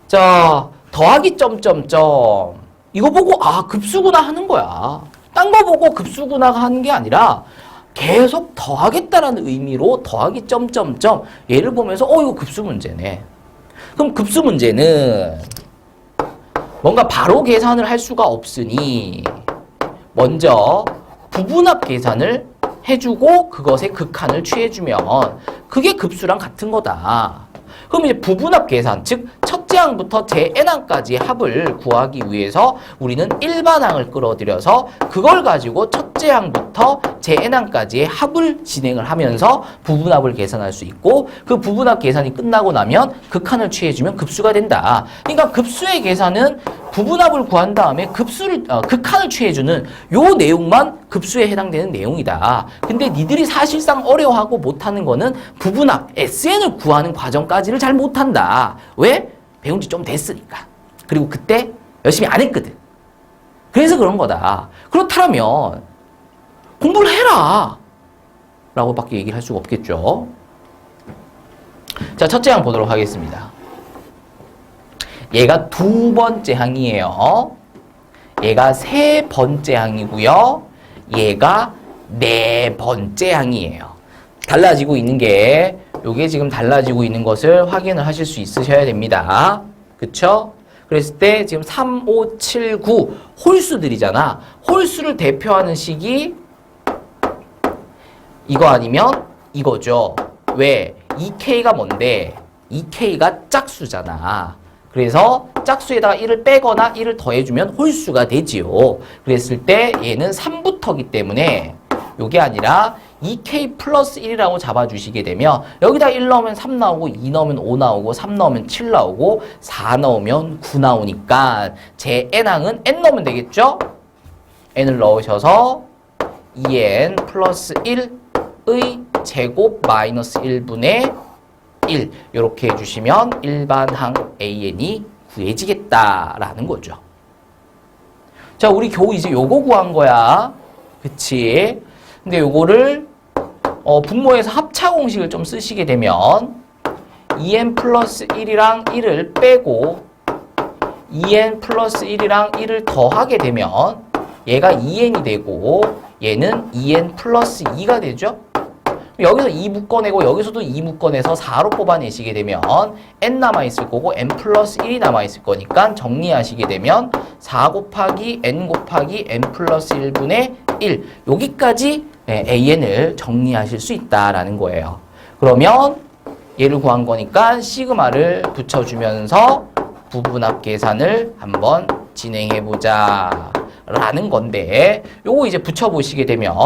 자, 더하기 점점점 이거 보고 급수구나 하는 거야. 딴 거 보고 급수구나가 하는 게 아니라 계속 더하겠다라는 의미로 더하기 점점점 얘를 보면서 이거 급수 문제네. 그럼 급수 문제는 뭔가 바로 계산을 할 수가 없으니 먼저 부분합 계산을 해주고 그것의 극한을 취해주면 그게 급수랑 같은 거다. 그럼 이제 부분합 계산, 즉 첫째 항부터 제n항까지의 합을 구하기 위해서 우리는 일반항을 끌어들여서 그걸 가지고 첫째 항부터 제n항까지의 합을 진행을 하면서 부분합을 계산할 수 있고 그 부분합 계산이 끝나고 나면 극한을 취해주면 급수가 된다. 그러니까 급수의 계산은 부분합을 구한 다음에 극한을 취해주는 요 내용만 급수에 해당되는 내용이다. 근데 니들이 사실상 어려워하고 못하는 거는 부분합, SN을 구하는 과정까지를 잘 못한다. 왜? 배운 지 좀 됐으니까. 그리고 그때 열심히 안 했거든. 그래서 그런 거다. 그렇다면 공부를 해라. 라고 밖에 얘기를 할 수가 없겠죠. 자, 첫째 항 보도록 하겠습니다. 얘가 두 번째 항이에요. 얘가 세 번째 항이고요. 얘가 네 번째 항이에요. 달라지고 있는 게 요게 지금 달라지고 있는 것을 확인을 하실 수 있으셔야 됩니다. 그쵸? 그랬을 때 지금 3, 5, 7, 9 홀수들이잖아. 홀수를 대표하는 식이 이거 아니면 이거죠. 왜? 2K가 뭔데? 2K가 짝수잖아. 그래서 짝수에다가 1을 빼거나 1을 더해주면 홀수가 되지요. 그랬을 때 얘는 3부터기 때문에 요게 아니라 2K 플러스 1이라고 잡아주시게 되면 여기다 1 넣으면 3 나오고 2 넣으면 5 나오고 3 넣으면 7 나오고 4 넣으면 9 나오니까 제 n항은 n 넣으면 되겠죠? n을 넣으셔서 2n 플러스 1의 제곱 마이너스 1분의 1 이렇게 해주시면 일반항 an이 구해지겠다라는 거죠. 자, 우리 겨우 이제 요거 구한 거야. 그치? 근데 요거를 분모에서 합차 공식을 좀 쓰시게 되면 2n 플러스 1이랑 1을 빼고 2n 플러스 1이랑 1을 더하게 되면 얘가 2n이 되고 얘는 2n 플러스 2가 되죠? 여기서 2 묶어내고 여기서도 2 묶어내서 4로 뽑아내시게 되면 n 남아있을 거고 n 플러스 1이 남아있을 거니까 정리하시게 되면 4 곱하기 n 곱하기 n 플러스 1분의 1 여기까지 an을 정리하실 수 있다라는 거예요. 그러면 얘를 구한 거니까 시그마를 붙여주면서 부분합 계산을 한번 진행해보자 라는 건데 요거 이제 붙여보시게 되면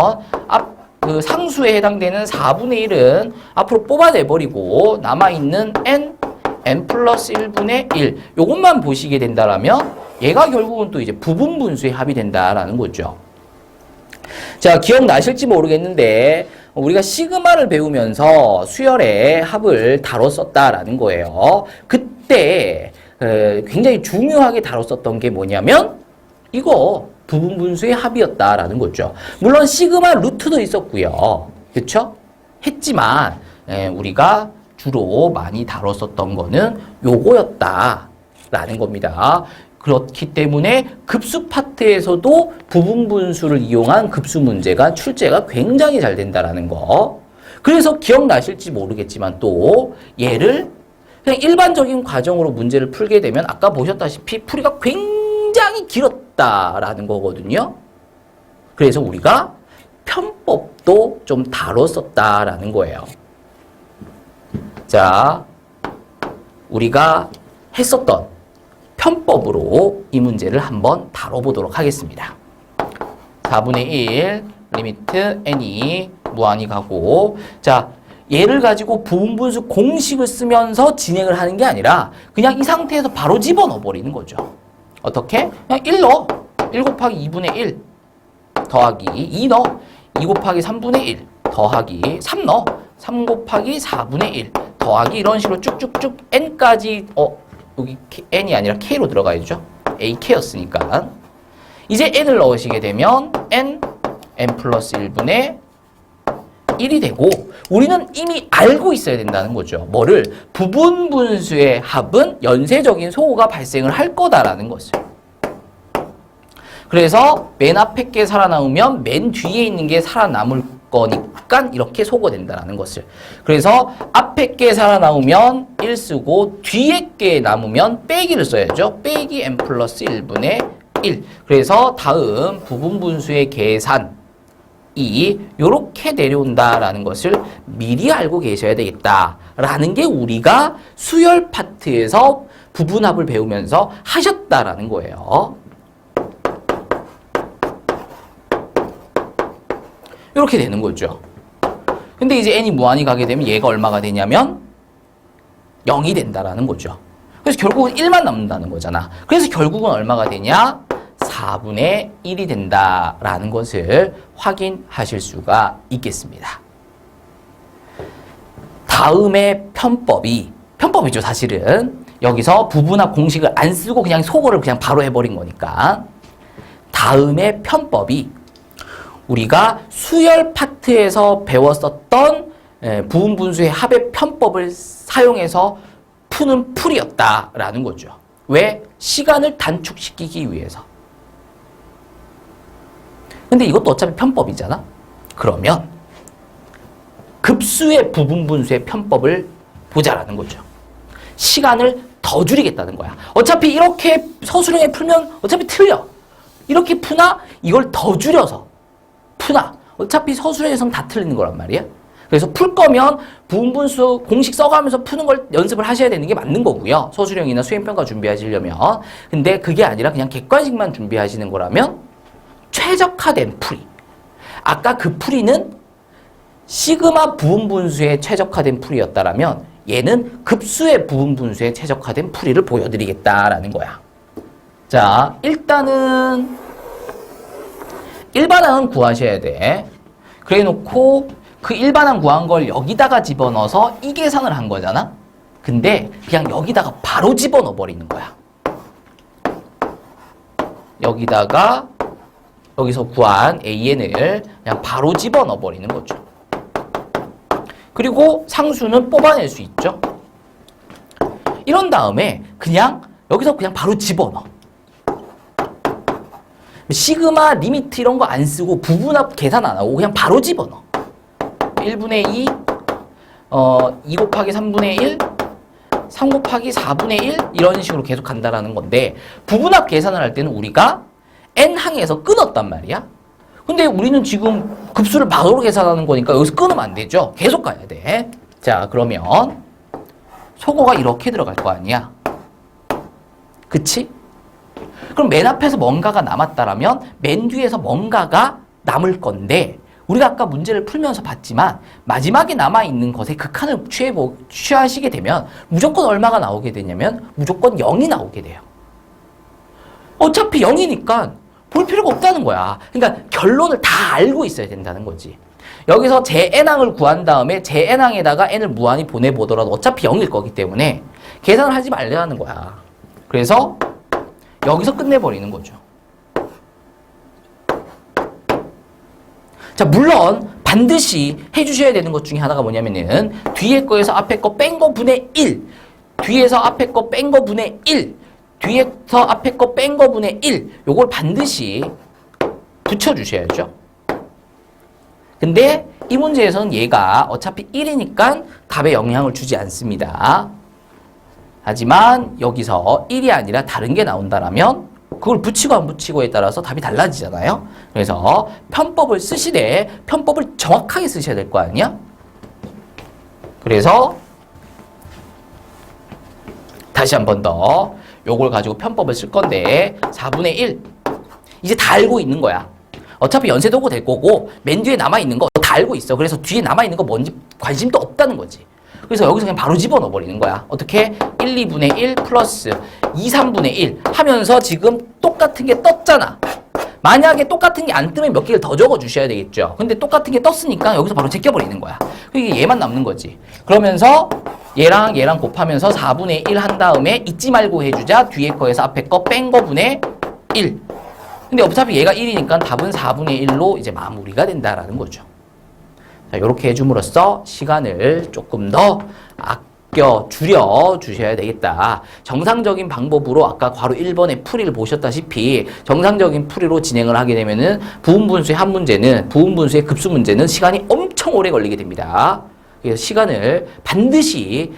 그 상수에 해당되는 4분의 1은 앞으로 뽑아내버리고 남아있는 n 플러스 1분의 1 요것만 보시게 된다라면 얘가 결국은 또 이제 부분분수의 합이 된다라는 거죠. 자, 기억나실지 모르겠는데 우리가 시그마를 배우면서 수열의 합을 다뤘었다라는 거예요. 그때 굉장히 중요하게 다뤘었던 게 뭐냐면 이거 부분분수의 합이었다라는 거죠. 물론 시그마 루트도 있었고요. 그렇죠? 했지만 우리가 주로 많이 다뤘었던 거는 요거였다라는 겁니다. 그렇기 때문에 급수 파트에서도 부분분수를 이용한 급수 문제가 출제가 굉장히 잘 된다라는 거. 그래서 기억나실지 모르겠지만 또 얘를 그냥 일반적인 과정으로 문제를 풀게 되면 아까 보셨다시피 풀이가 굉장히 길었다라는 거거든요. 그래서 우리가 편법도 좀 다뤘었다라는 거예요. 자, 우리가 했었던 편법으로 이 문제를 한번 다뤄보도록 하겠습니다. 4분의 1 리미트 n이 무한히 가고 자 얘를 가지고 부분분수 공식을 쓰면서 진행을 하는 게 아니라 그냥 이 상태에서 바로 집어넣어 버리는 거죠. 어떻게? 그냥 1 넣어. 1 곱하기 2분의 1 더하기 2 넣어. 2 곱하기 3분의 1 더하기 3 넣어. 3 곱하기 4분의 1 더하기 이런 식으로 쭉쭉쭉 n까지 여기 n이 아니라 k로 들어가야죠. ak였으니까. 이제 n을 넣으시게 되면 n 플러스 1분의 1이 되고 우리는 이미 알고 있어야 된다는 거죠. 뭐를? 부분분수의 합은 연쇄적인 소호가 발생을 할 거다라는 것을. 그래서 맨 앞에 게 살아남으면 맨 뒤에 있는 게 살아남을 거니까 이렇게 소거된다는 것을. 그래서 앞에 게 살아남으면 1 쓰고 뒤에 게 남으면 빼기를 써야죠. 빼기 n 플러스 1분의 1. 그래서 다음 부분분수의 계산이 요렇게 내려온다라는 것을 미리 알고 계셔야 되겠다라는 게 우리가 수열 파트에서 부분합을 배우면서 하셨다라는 거예요. 이렇게 되는 거죠. 근데 이제 n이 무한히 가게 되면 얘가 얼마가 되냐면 0이 된다라는 거죠. 그래서 결국은 1만 남는다는 거잖아. 그래서 결국은 얼마가 되냐? 4분의 1이 된다라는 것을 확인하실 수가 있겠습니다. 다음에 편법이죠, 사실은. 여기서 부분합 공식을 안 쓰고 그냥 소거를 그냥 바로 해버린 거니까. 다음에 편법이 우리가 수열 파트에서 배웠었던 부분분수의 합의 편법을 사용해서 푸는 풀이었다라는 거죠. 왜? 시간을 단축시키기 위해서. 근데 이것도 어차피 편법이잖아? 그러면 급수의 부분분수의 편법을 보자라는 거죠. 시간을 더 줄이겠다는 거야. 어차피 이렇게 서술형에 풀면 어차피 틀려. 이렇게 푸나 이걸 더 줄여서 푸나 어차피 서술형에서는 다 틀리는 거란 말이야. 그래서 풀 거면 부분분수 공식 써가면서 푸는 걸 연습을 하셔야 되는 게 맞는 거고요. 서술형이나 수행평가 준비하시려면. 근데 그게 아니라 그냥 객관식만 준비하시는 거라면 최적화된 풀이. 아까 그 풀이는 시그마 부분분수에 최적화된 풀이였다라면 얘는 급수의 부분분수에 최적화된 풀이를 보여드리겠다라는 거야. 자, 일단은 일반항은 구하셔야 돼. 그래 놓고 그 일반항 구한 걸 여기다가 집어넣어서 이 계산을 한 거잖아. 근데 그냥 여기다가 바로 집어넣어 버리는 거야. 여기다가 여기서 구한 AN을 그냥 바로 집어넣어 버리는 거죠. 그리고 상수는 뽑아낼 수 있죠. 이런 다음에 그냥 여기서 그냥 바로 집어넣어. 시그마, 리미트 이런 거 안 쓰고 부분합 계산 안 하고 그냥 바로 집어넣어. 1분의 2, 2 곱하기 3분의 1, 3 곱하기 4분의 1 이런 식으로 계속 간다라는 건데 부분합 계산을 할 때는 우리가 n항에서 끊었단 말이야. 근데 우리는 지금 급수를 바로 계산하는 거니까 여기서 끊으면 안 되죠. 계속 가야 돼. 자, 그러면 소거가 이렇게 들어갈 거 아니야. 그치? 그럼 맨 앞에서 뭔가가 남았다라면 맨 뒤에서 뭔가가 남을 건데 우리가 아까 문제를 풀면서 봤지만 마지막에 남아있는 것에 극한을 취하시게 되면 무조건 얼마가 나오게 되냐면 무조건 0이 나오게 돼요. 어차피 0이니까 볼 필요가 없다는 거야. 그러니까 결론을 다 알고 있어야 된다는 거지. 여기서 제 n항을 구한 다음에 제 n항에다가 n을 무한히 보내보더라도 어차피 0일 거기 때문에 계산을 하지 말라는 거야. 그래서 여기서 끝내버리는 거죠. 자, 물론 반드시 해주셔야 되는 것 중에 하나가 뭐냐면은 뒤에 거에서 앞에 거 뺀 거 분의 1, 뒤에서 앞에 거 뺀 거 분의 1, 뒤에서 앞에 거 뺀 거 분의 1 요걸 반드시 붙여주셔야죠. 근데 이 문제에서는 얘가 어차피 1이니까 답에 영향을 주지 않습니다. 하지만 여기서 1이 아니라 다른 게 나온다라면 그걸 붙이고 안 붙이고에 따라서 답이 달라지잖아요. 그래서 편법을 쓰시되 편법을 정확하게 쓰셔야 될 거 아니야? 그래서 다시 한 번 더 요걸 가지고 편법을 쓸 건데 4분의 1 이제 다 알고 있는 거야. 어차피 연세도고 될 거고 맨 뒤에 남아있는 거 다 알고 있어. 그래서 뒤에 남아있는 거 뭔지 관심도 없다는 거지. 그래서 여기서 그냥 바로 집어넣어 버리는 거야. 어떻게? 1, 2분의 1 플러스 2, 3분의 1 하면서 지금 똑같은 게 떴잖아. 만약에 똑같은 게 안 뜨면 몇 개를 더 적어 주셔야 되겠죠. 근데 똑같은 게 떴으니까 여기서 바로 제껴버리는 거야. 그게 얘만 남는 거지. 그러면서 얘랑 얘랑 곱하면서 4분의 1 한 다음에 잊지 말고 해주자. 뒤에 거에서 앞에 거 뺀 거 분의 1. 근데 어차피 얘가 1이니까 답은 4분의 1로 이제 마무리가 된다라는 거죠. 자, 이렇게 해줌으로써 시간을 조금 더 줄여 주셔야 되겠다. 정상적인 방법으로 아까 괄호 1번의 풀이를 보셨다시피 정상적인 풀이로 진행을 하게 되면은 부분분수의 한 문제는 부분분수의 급수 문제는 시간이 엄청 오래 걸리게 됩니다. 그래서 시간을 반드시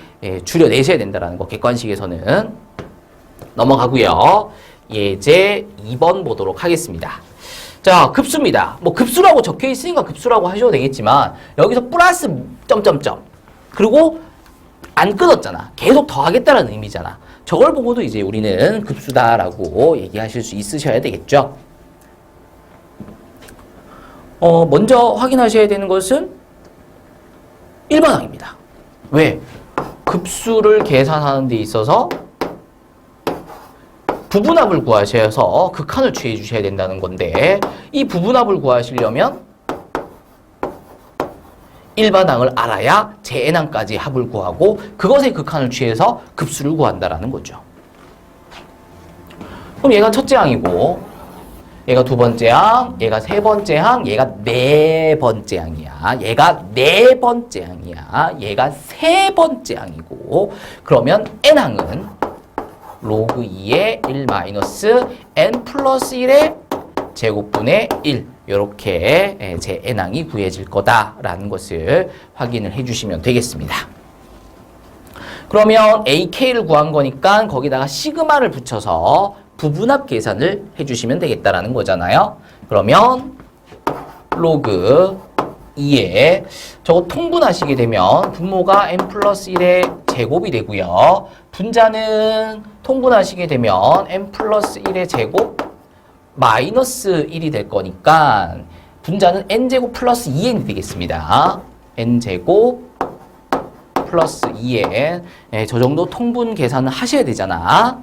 줄여내셔야 된다는 거 객관식에서는 넘어가고요. 예제 2번 보도록 하겠습니다. 자, 급수입니다. 뭐 급수라고 적혀 있으니까 급수라고 하셔도 되겠지만 여기서 플러스 점점점 그리고 안 끊었잖아. 계속 더하겠다라는 의미잖아. 저걸 보고도 이제 우리는 급수다라고 얘기하실 수 있으셔야 되겠죠. 먼저 확인하셔야 되는 것은 일반항입니다. 왜? 급수를 계산하는 데 있어서 부분합을 구하셔서 극한을 취해 주셔야 된다는 건데 이 부분합을 구하시려면 일반항을 알아야 제n항까지 합을 구하고 그것의 극한을 취해서 급수를 구한다라는 거죠. 그럼 얘가 첫째 항이고 얘가 두 번째 항, 얘가 세 번째 항, 얘가 네 번째 항이야. 얘가 네 번째 항이야. 얘가 세 번째 항이고 그러면 n항은 로그 2의 1 마이너스 n 플러스 1의 제곱분의 1 이렇게 제 n항이 구해질 거다라는 것을 확인을 해주시면 되겠습니다. 그러면 AK를 구한 거니까 거기다가 시그마를 붙여서 부분합 계산을 해주시면 되겠다라는 거잖아요. 그러면 로그 2에 저거 통분하시게 되면 분모가 n 플러스 1의 제곱이 되고요. 분자는 통분하시게 되면 n 플러스 1의 제곱 마이너스 1이 될 거니까 분자는 n제곱 플러스 2n이 되겠습니다. n제곱 플러스 2n. 네, 저 정도 통분 계산을 하셔야 되잖아.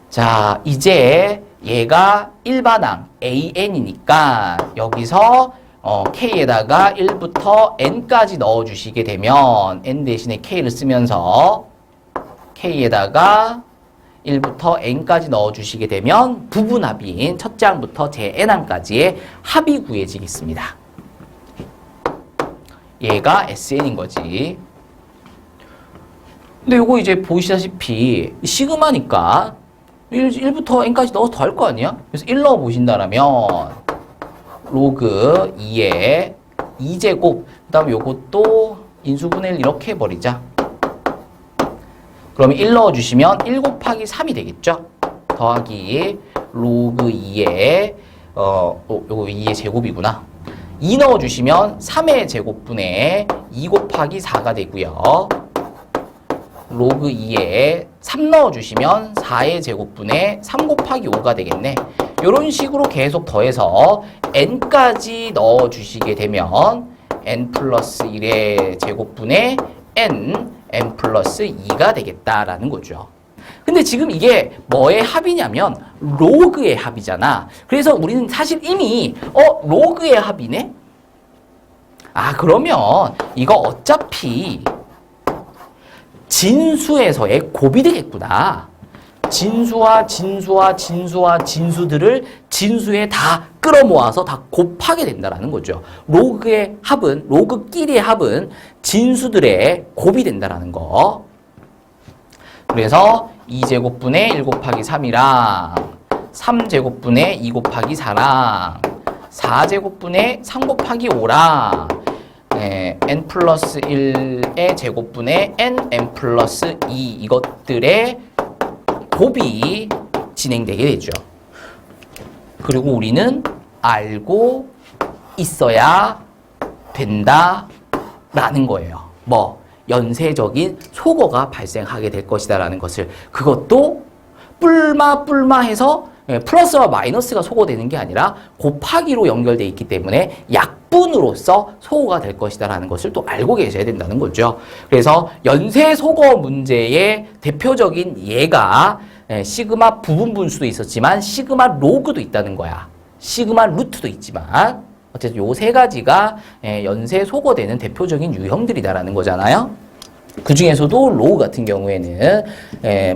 자, 이제 얘가 일반항 an이니까 여기서 k에다가 1부터 n까지 넣어주시게 되면 n 대신에 k를 쓰면서 k에다가 1부터 n까지 넣어주시게 되면 부분합인 첫째 항부터 제 n항까지의 합이 구해지겠습니다. 얘가 SN인 거지. 근데 요거 이제 보시다시피 시그마니까 1부터 n까지 넣어서 더할 거 아니야? 그래서 1 넣어 보신다라면 로그 2에 2제곱 그 다음에 요것도 인수분해를 이렇게 해버리자. 그러면 1 넣어주시면 1 곱하기 3이 되겠죠? 더하기 로그 2에 요거 2의 제곱이구나. 2 넣어주시면 3의 제곱분의 2 곱하기 4가 되고요. 로그 2에 3 넣어주시면 4의 제곱분의 3 곱하기 5가 되겠네. 이런 식으로 계속 더해서 n까지 넣어주시게 되면 n 플러스 1의 제곱분의 n 플러스 2가 되겠다라는 거죠. 근데 지금 이게 뭐의 합이냐면 로그의 합이잖아. 그래서 우리는 사실 이미 로그의 합이네? 아, 그러면 이거 어차피 진수에서의 곱이 되겠구나. 진수와 진수들을 진수에 다 끌어모아서 다 곱하게 된다라는 거죠. 로그의 합은, 로그끼리의 합은 진수들의 곱이 된다라는 거. 그래서 2제곱분의 1 곱하기 3이랑 3제곱분의 2 곱하기 4랑 4제곱분의 3 곱하기 5랑 n 플러스 1의 제곱분의 n 플러스 2 이것들의 곱이 진행되게 되죠. 그리고 우리는 알고 있어야 된다라는 거예요. 뭐 연쇄적인 속어가 발생하게 될 것이다라는 것을. 그것도 뿔마 해서 플러스와 마이너스가 소거되는 게 아니라 곱하기로 연결되어 있기 때문에 약분으로서 소거가 될 것이다라는 것을 또 알고 계셔야 된다는 거죠. 그래서 연쇄 소거 문제의 대표적인 예가 시그마 부분 분수도 있었지만 시그마 로그도 있다는 거야. 시그마 루트도 있지만 어쨌든 요 세 가지가 연쇄 소거되는 대표적인 유형들이다라는 거잖아요. 그 중에서도 로그 같은 경우에는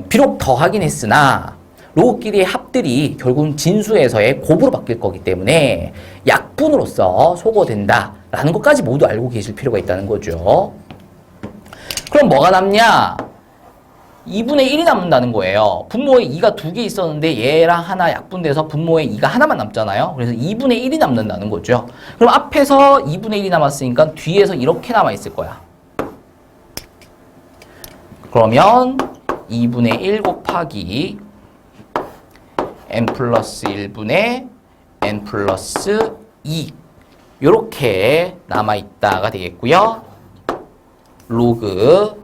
비록 더하긴 했으나 로그끼리의 합들이 결국은 진수에서의 곱으로 바뀔 거기 때문에 약분으로서 소거된다라는 것까지 모두 알고 계실 필요가 있다는 거죠. 그럼 뭐가 남냐? 2분의 1이 남는다는 거예요. 분모에 2가 2개 있었는데 얘랑 하나 약분돼서 분모에 2가 하나만 남잖아요. 그래서 2분의 1이 남는다는 거죠. 그럼 앞에서 2분의 1이 남았으니까 뒤에서 이렇게 남아있을 거야. 그러면 2분의 1 곱하기 n 플러스 1분의 n 플러스 2 요렇게 남아있다가 되겠고요. 로그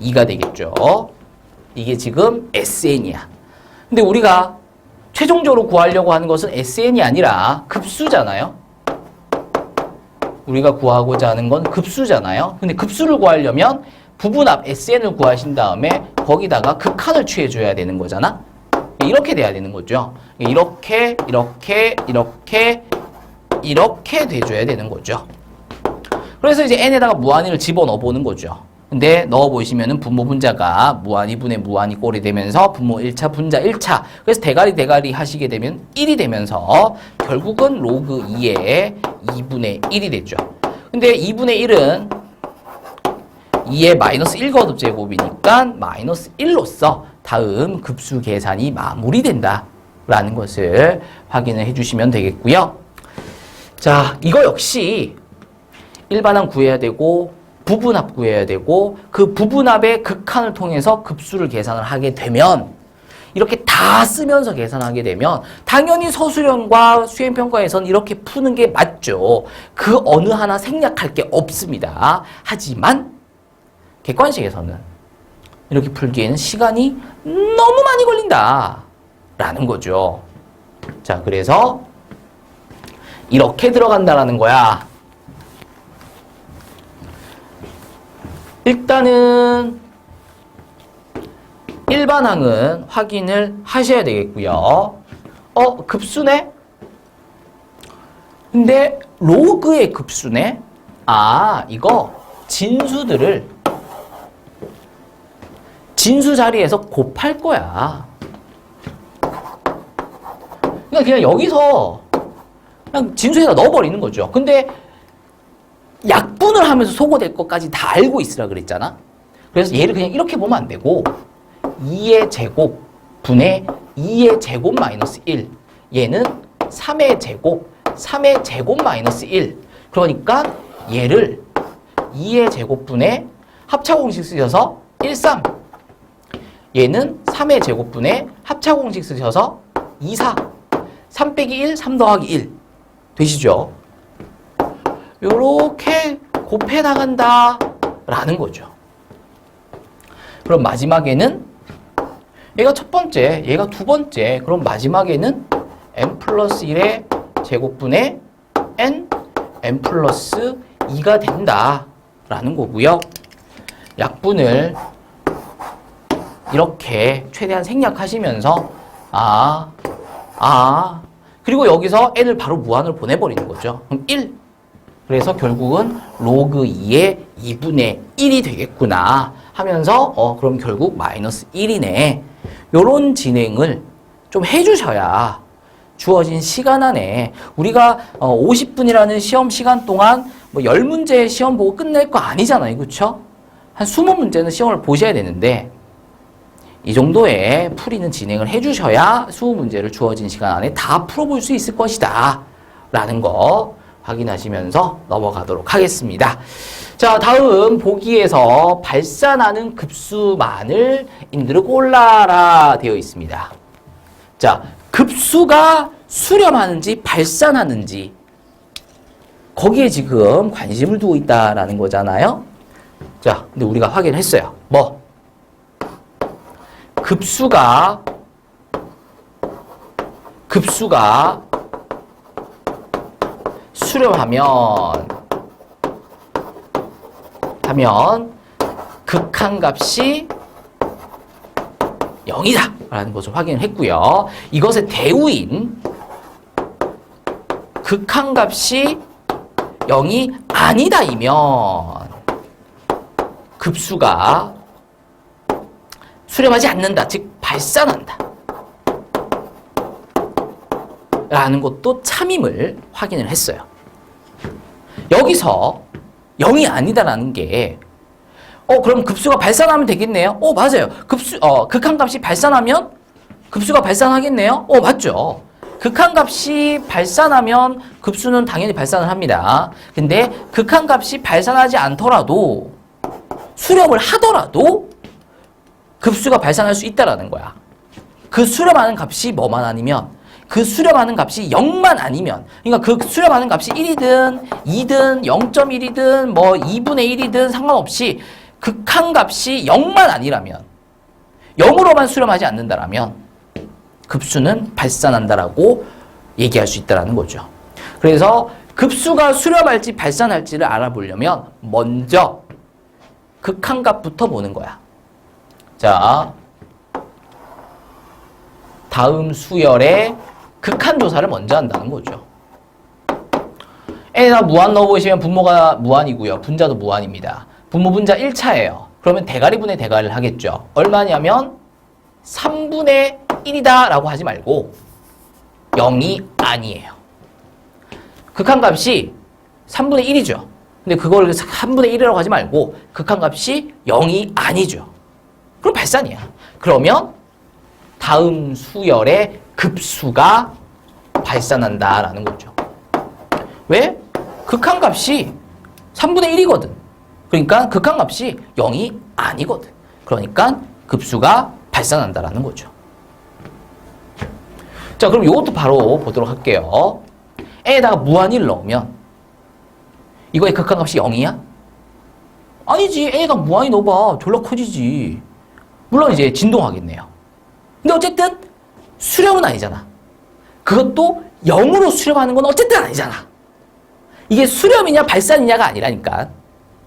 2가 되겠죠. 이게 지금 SN이야. 근데 우리가 최종적으로 구하려고 하는 것은 SN이 아니라 급수잖아요. 우리가 구하고자 하는 건 급수잖아요. 근데 급수를 구하려면 부분합 SN을 구하신 다음에 거기다가 극한을 취해줘야 되는 거잖아. 이렇게 돼야 되는 거죠. 이렇게 돼줘야 되는 거죠. 그래서 이제 n에다가 무한히를 집어넣어 보는 거죠. 근데 넣어보시면은 분모 분자가 무한 2분의 무한이 꼴이 되면서 분모 1차 분자 1차. 그래서 대가리 하시게 되면 1이 되면서 결국은 로그 2의 2분의 1이 되죠. 근데 2분의 1은 2의 마이너스 1거듭 제곱이니까 마이너스 1로서 다음 급수 계산이 마무리된다라는 것을 확인을 해주시면 되겠고요. 자, 이거 역시 일반항 구해야 되고 부분합 구해야 되고 그 부분합의 극한을 통해서 급수를 계산을 하게 되면 이렇게 다 쓰면서 계산하게 되면 당연히 서술형과 수행평가에서는 이렇게 푸는 게 맞죠. 그 어느 하나 생략할 게 없습니다. 하지만 객관식에서는 이렇게 풀기에는 시간이 너무 많이 걸린다 라는 거죠. 자, 그래서 이렇게 들어간다라는 거야. 일단은 일반항은 확인을 하셔야 되겠고요. 급수네? 근데 로그의 급수네? 아, 이거 진수들을 진수 자리에서 곱할 거야. 그냥 여기서 그냥 진수에다 넣어버리는 거죠. 근데 약분을 하면서 소거될 것까지 다 알고 있으라 그랬잖아. 그래서 얘를 그냥 이렇게 보면 안 되고 2의 제곱 분의 2의 제곱 마이너스 1. 얘는 3의 제곱, 3의 제곱 마이너스 1. 그러니까 얘를 2의 제곱분의 합차공식 쓰셔서 1, 3. 얘는 3의 제곱분의 합차공식 쓰셔서 2, 4. 3 빼기 1, 3 더하기 1. 되시죠? 요렇게 곱해 나간다 라는 거죠. 그럼 마지막에는 얘가 첫 번째, 얘가 두 번째. 그럼 마지막에는 n 플러스 1의 제곱분의 n 플러스 2가 된다 라는 거고요. 약분을 이렇게 최대한 생략하시면서 그리고 여기서 n을 바로 무한으로 보내버리는 거죠. 그럼 1. 그래서 결국은 로그 2의 2분의 1이 되겠구나 하면서 그럼 결국 마이너스 1이네. 요런 진행을 좀 해주셔야 주어진 시간 안에 우리가 50분이라는 시험 시간 동안 뭐 10문제 시험 보고 끝낼 거 아니잖아요. 그렇죠? 한 20문제는 시험을 보셔야 되는데 이 정도의 풀이는 진행을 해주셔야 20문제를 주어진 시간 안에 다 풀어볼 수 있을 것이다 라는 거 확인하시면서 넘어가도록 하겠습니다. 자, 다음 보기에서 발산하는 급수만을 인들을 골라라 되어 있습니다. 자, 급수가 수렴하는지 발산하는지 거기에 지금 관심을 두고 있다라는 거잖아요. 자, 근데 우리가 확인을 했어요. 뭐? 급수가 수렴하면 극한값이 0이다 라는 것을 확인을 했고요. 이것의 대우인 극한값이 0이 아니다이면 급수가 수렴하지 않는다. 즉 발산한다. 라는 것도 참임을 확인을 했어요. 여기서 0이 아니다라는 게 그럼 급수가 발산하면 되겠네요. 맞아요. 극한값이 발산하면 급수가 발산하겠네요. 맞죠. 극한값이 발산하면 급수는 당연히 발산을 합니다. 근데 극한값이 발산하지 않더라도 수렴을 하더라도 급수가 발산할 수 있다라는 거야. 그 수렴하는 값이 뭐만 아니면 그 수렴하는 값이 0만 아니면 그러니까 그 수렴하는 값이 1이든 2든 0.1이든 뭐 2분의 1이든 상관없이 극한값이 0만 아니라면 0으로만 수렴하지 않는다라면 급수는 발산한다라고 얘기할 수 있다라는 거죠. 그래서 급수가 수렴할지 발산할지를 알아보려면 먼저 극한값부터 보는 거야. 자, 다음 수열의 극한조사를 먼저 한다는 거죠. n에다 무한 넣어보시면 분모가 무한이고요. 분자도 무한입니다. 분모 분자 1차예요. 그러면 대가리분의 대가리를 하겠죠. 얼마냐면 3분의 1이다 라고 하지 말고 0이 아니에요. 극한값이 3분의 1이죠. 근데 그걸 3분의 1이라고 하지 말고 극한값이 0이 아니죠. 그럼 발산이야. 그러면 다음 수열의 급수가 발산한다라는 거죠. 왜? 극한값이 3분의 1이거든. 그러니까 극한값이 0이 아니거든. 그러니까 급수가 발산한다라는 거죠. 자, 그럼 이것도 바로 보도록 할게요. n에다가 무한히를 넣으면 이거의 극한값이 0이야? 아니지. n에다가 무한히 넣어봐. 졸라 커지지. 물론 이제 진동하겠네요. 근데 어쨌든 수렴은 아니잖아. 그것도 0으로 수렴하는 건 어쨌든 아니잖아. 이게 수렴이냐 발산이냐가 아니라니까.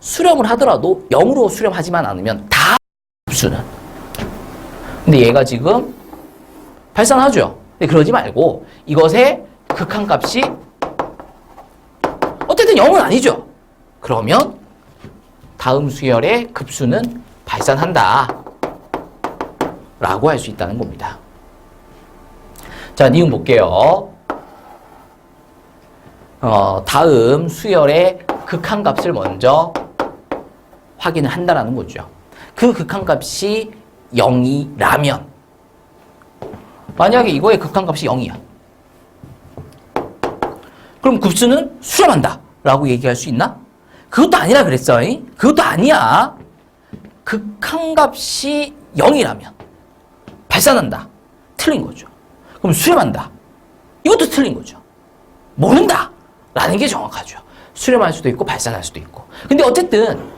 수렴을 하더라도 0으로 수렴하지만 않으면 다 급수는. 근데 얘가 지금 발산하죠. 근데 그러지 말고 이것의 극한값이 어쨌든 0은 아니죠. 그러면 다음 수열의 급수는 발산한다 라고 할 수 있다는 겁니다. 자, 니은 볼게요. 다음 수열의 극한값을 먼저 확인을 한다라는 거죠. 그 극한값이 0이라면 만약에 이거의 극한값이 0이야. 그럼 급수는 수렴한다 라고 얘기할 수 있나? 그것도 아니라 그랬어. 그것도 아니야. 극한값이 0이라면 발산한다. 틀린 거죠. 그럼 수렴한다. 이것도 틀린 거죠. 모른다 라는 게 정확하죠. 수렴할 수도 있고 발산할 수도 있고. 근데 어쨌든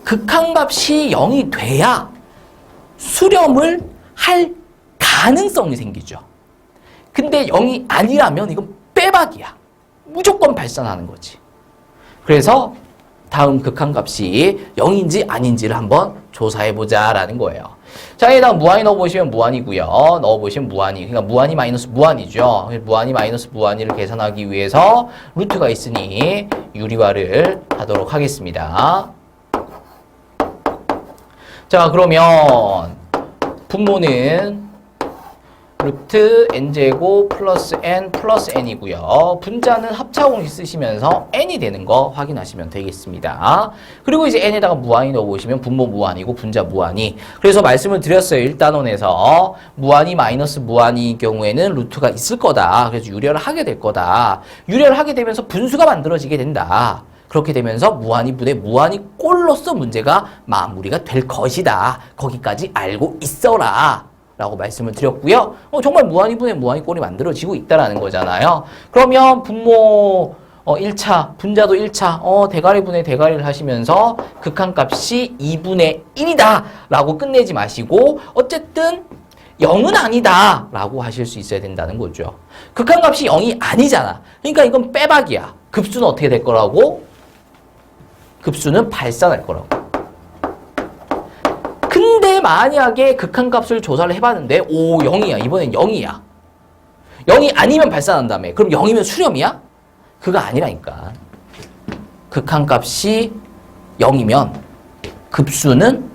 극한값이 0이 돼야 수렴을 할 가능성이 생기죠. 근데 0이 아니라면 이건 빼박이야. 무조건 발산하는 거지. 그래서 다음 극한값이 0인지 아닌지를 한번 조사해보자라는 거예요. 자, 여기다가 무한히 넣어보시면 무한이고요. 넣어보시면 무한이. 그러니까 무한이 마이너스 무한이죠. 무한이 마이너스 무한이를 계산하기 위해서 루트가 있으니 유리화를 하도록 하겠습니다. 자, 그러면 분모는 루트 n제곱 플러스 n 플러스 n이고요. 분자는 합차공식 쓰시면서 n이 되는 거 확인하시면 되겠습니다. 그리고 이제 n에다가 무한히 넣어보시면 분모 무한이고 분자 무한히. 그래서 말씀을 드렸어요. 1단원에서 무한히 마이너스 무한히 경우에는 루트가 있을 거다. 그래서 유래를 하게 될 거다. 유래를 하게 되면서 분수가 만들어지게 된다. 그렇게 되면서 무한히 분의 무한히 꼴로서 문제가 마무리가 될 것이다. 거기까지 알고 있어라 라고 말씀을 드렸고요. 정말 무한히분의 무한히꼴이 만들어지고 있다라는 거잖아요. 그러면 분모 1차, 분자도 1차, 대가리분의 대가리를 하시면서 극한값이 2분의 1이다 라고 끝내지 마시고 어쨌든 0은 아니다 라고 하실 수 있어야 된다는 거죠. 극한값이 0이 아니잖아. 그러니까 이건 빼박이야. 급수는 어떻게 될 거라고? 급수는 발산할 거라고. 근데 만약에 극한값을 조사를 해봤는데 0이야. 이번엔 0이야. 0이 아니면 발산한다며. 그럼 0이면 수렴이야? 그거 아니라니까. 극한값이 0이면 급수는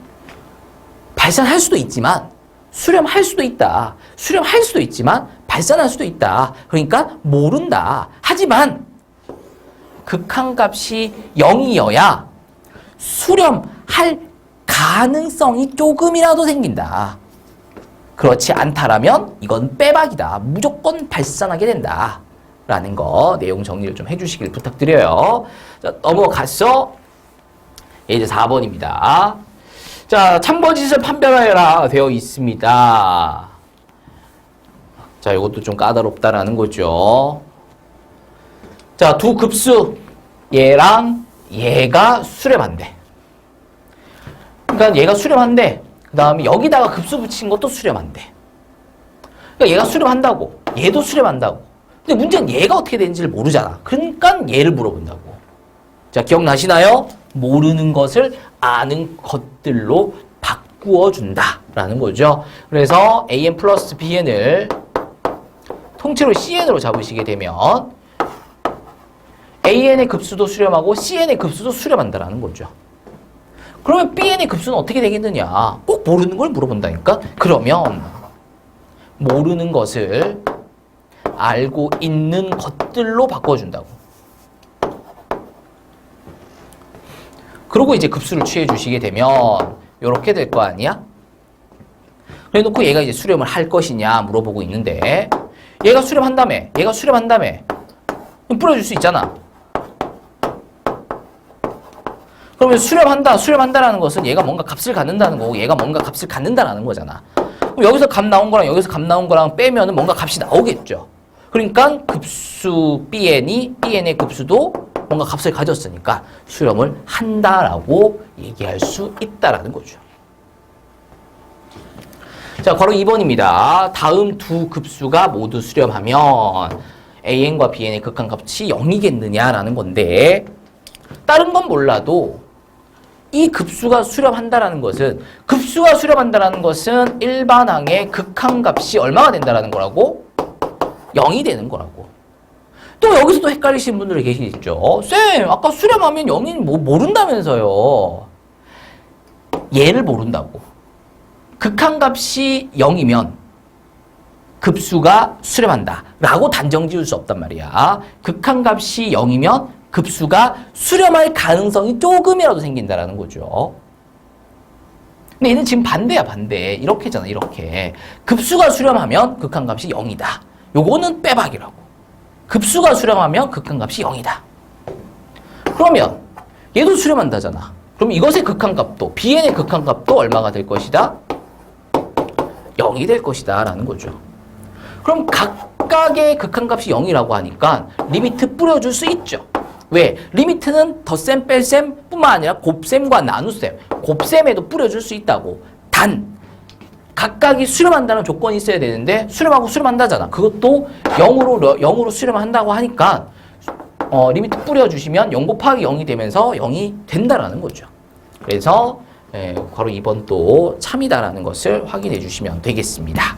발산할 수도 있지만 수렴할 수도 있다. 수렴할 수도 있지만 발산할 수도 있다. 그러니까 모른다. 하지만 극한값이 0이어야 수렴할 가능성이 조금이라도 생긴다. 그렇지 않다라면 이건 빼박이다. 무조건 발산하게 된다. 라는 거 내용 정리를 좀 해주시길 부탁드려요. 자, 넘어가서 이제 4번입니다. 자, 참거짓을 판별하여라 되어 있습니다. 자, 이것도 좀 까다롭다라는 거죠. 자, 두 급수 얘랑 얘가 수렴한대. 그러니까 얘가 수렴한대. 그 다음에 여기다가 급수 붙인 것도 수렴한대. 그러니까 얘가 수렴한다고. 얘도 수렴한다고. 근데 문제는 얘가 어떻게 되는지를 모르잖아. 그러니까 얘를 물어본다고. 자, 기억나시나요? 모르는 것을 아는 것들로 바꾸어 준다라는 거죠. 그래서 AN 플러스 BN을 통째로 CN으로 잡으시게 되면 AN의 급수도 수렴하고 CN의 급수도 수렴한다라는 거죠. 그러면 BN의 급수는 어떻게 되겠느냐? 꼭 모르는 걸 물어본다니까? 그러면 모르는 것을 알고 있는 것들로 바꿔준다고. 그리고 이제 급수를 취해 주시게 되면 이렇게 될 거 아니야? 그래 놓고 얘가 이제 수렴을 할 것이냐 물어보고 있는데 얘가 수렴한다며. 얘가 수렴한다며. 그럼 뿌려줄 수 있잖아. 그러면 수렴한다라는 것은 얘가 뭔가 값을 갖는다는 거고 얘가 뭔가 값을 갖는다라는 거잖아. 그럼 여기서 값 나온 거랑 여기서 값 나온 거랑 빼면은 뭔가 값이 나오겠죠. 그러니까 급수 bn의 급수도 뭔가 값을 가졌으니까 수렴을 한다라고 얘기할 수 있다라는 거죠. 자, 괄호 2번입니다. 다음 두 급수가 모두 수렴하면 an과 bn의 극한값이 0이겠느냐라는 건데, 다른 건 몰라도 이 급수가 수렴한다라는 것은, 급수가 수렴한다라는 것은 일반항의 극한값이 얼마가 된다라는 거라고? 0이 되는 거라고. 또 여기서도 헷갈리시는 분들이 계시죠. 쌤, 아까 수렴하면 0인 모른다면서요. 얘를 모른다고. 극한값이 0이면 급수가 수렴한다 라고 단정 지을 수 없단 말이야. 극한값이 0이면 급수가 수렴할 가능성이 조금이라도 생긴다라는 거죠. 근데 얘는 지금 반대야, 반대. 이렇게잖아, 이렇게. 급수가 수렴하면 극한값이 0이다. 요거는 빼박이라고. 급수가 수렴하면 극한값이 0이다. 그러면 얘도 수렴한다잖아. 그럼 이것의 극한값도, bn의 극한값도 얼마가 될 것이다? 0이 될 것이다 라는 거죠. 그럼 각각의 극한값이 0이라고 하니까 리미트 뿌려줄 수 있죠. 왜? 리미트는 덧셈, 뺄셈 뿐만 아니라 곱셈과 나눗셈, 곱셈에도 뿌려줄 수 있다고. 단 각각이 수렴한다는 조건이 있어야 되는데 수렴하고 수렴한다잖아. 그것도 0으로 수렴한다고 하니까 리미트 뿌려주시면 0 곱하기 0이 되면서 0이 된다라는 거죠. 그래서 괄호 2번 또 참이다라는 것을 확인해 주시면 되겠습니다.